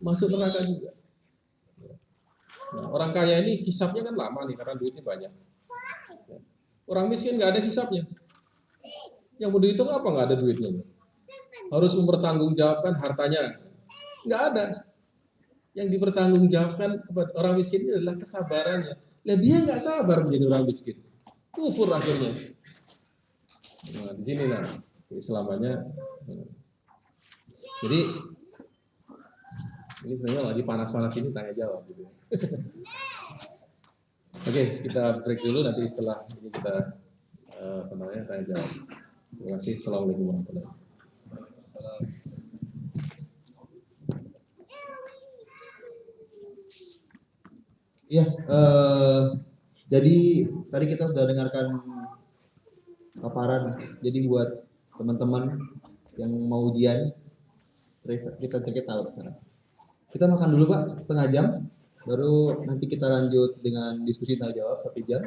masuk neraka juga. Nah, orang kaya ini hisapnya kan lama nih karena duitnya banyak. Orang miskin nggak ada hisapnya. Yang mau dihitung apa nggak ada duitnya? Harus mempertanggungjawabkan hartanya. Nggak ada. Yang dipertanggungjawabkan kepada orang miskin itu adalah kesabarannya. Nah, dia nggak sabar menjadi orang miskin. Kufur akhirnya. Nah, di sini lah keislamannya. Jadi ini sebenarnya lagi panas-panas ini tanya jawab gitu. Oke, kita break dulu, nanti setelah ini kita tanya jawab. Terima kasih. Assalamualaikum warahmatullahi wabarakatuh. Iya, jadi tadi kita sudah dengarkan paparan. Jadi buat teman-teman yang mau ujian, kita tahu sekarang. Kita makan dulu Pak, setengah jam, baru nanti kita lanjut dengan diskusi tanya jawab 1 jam.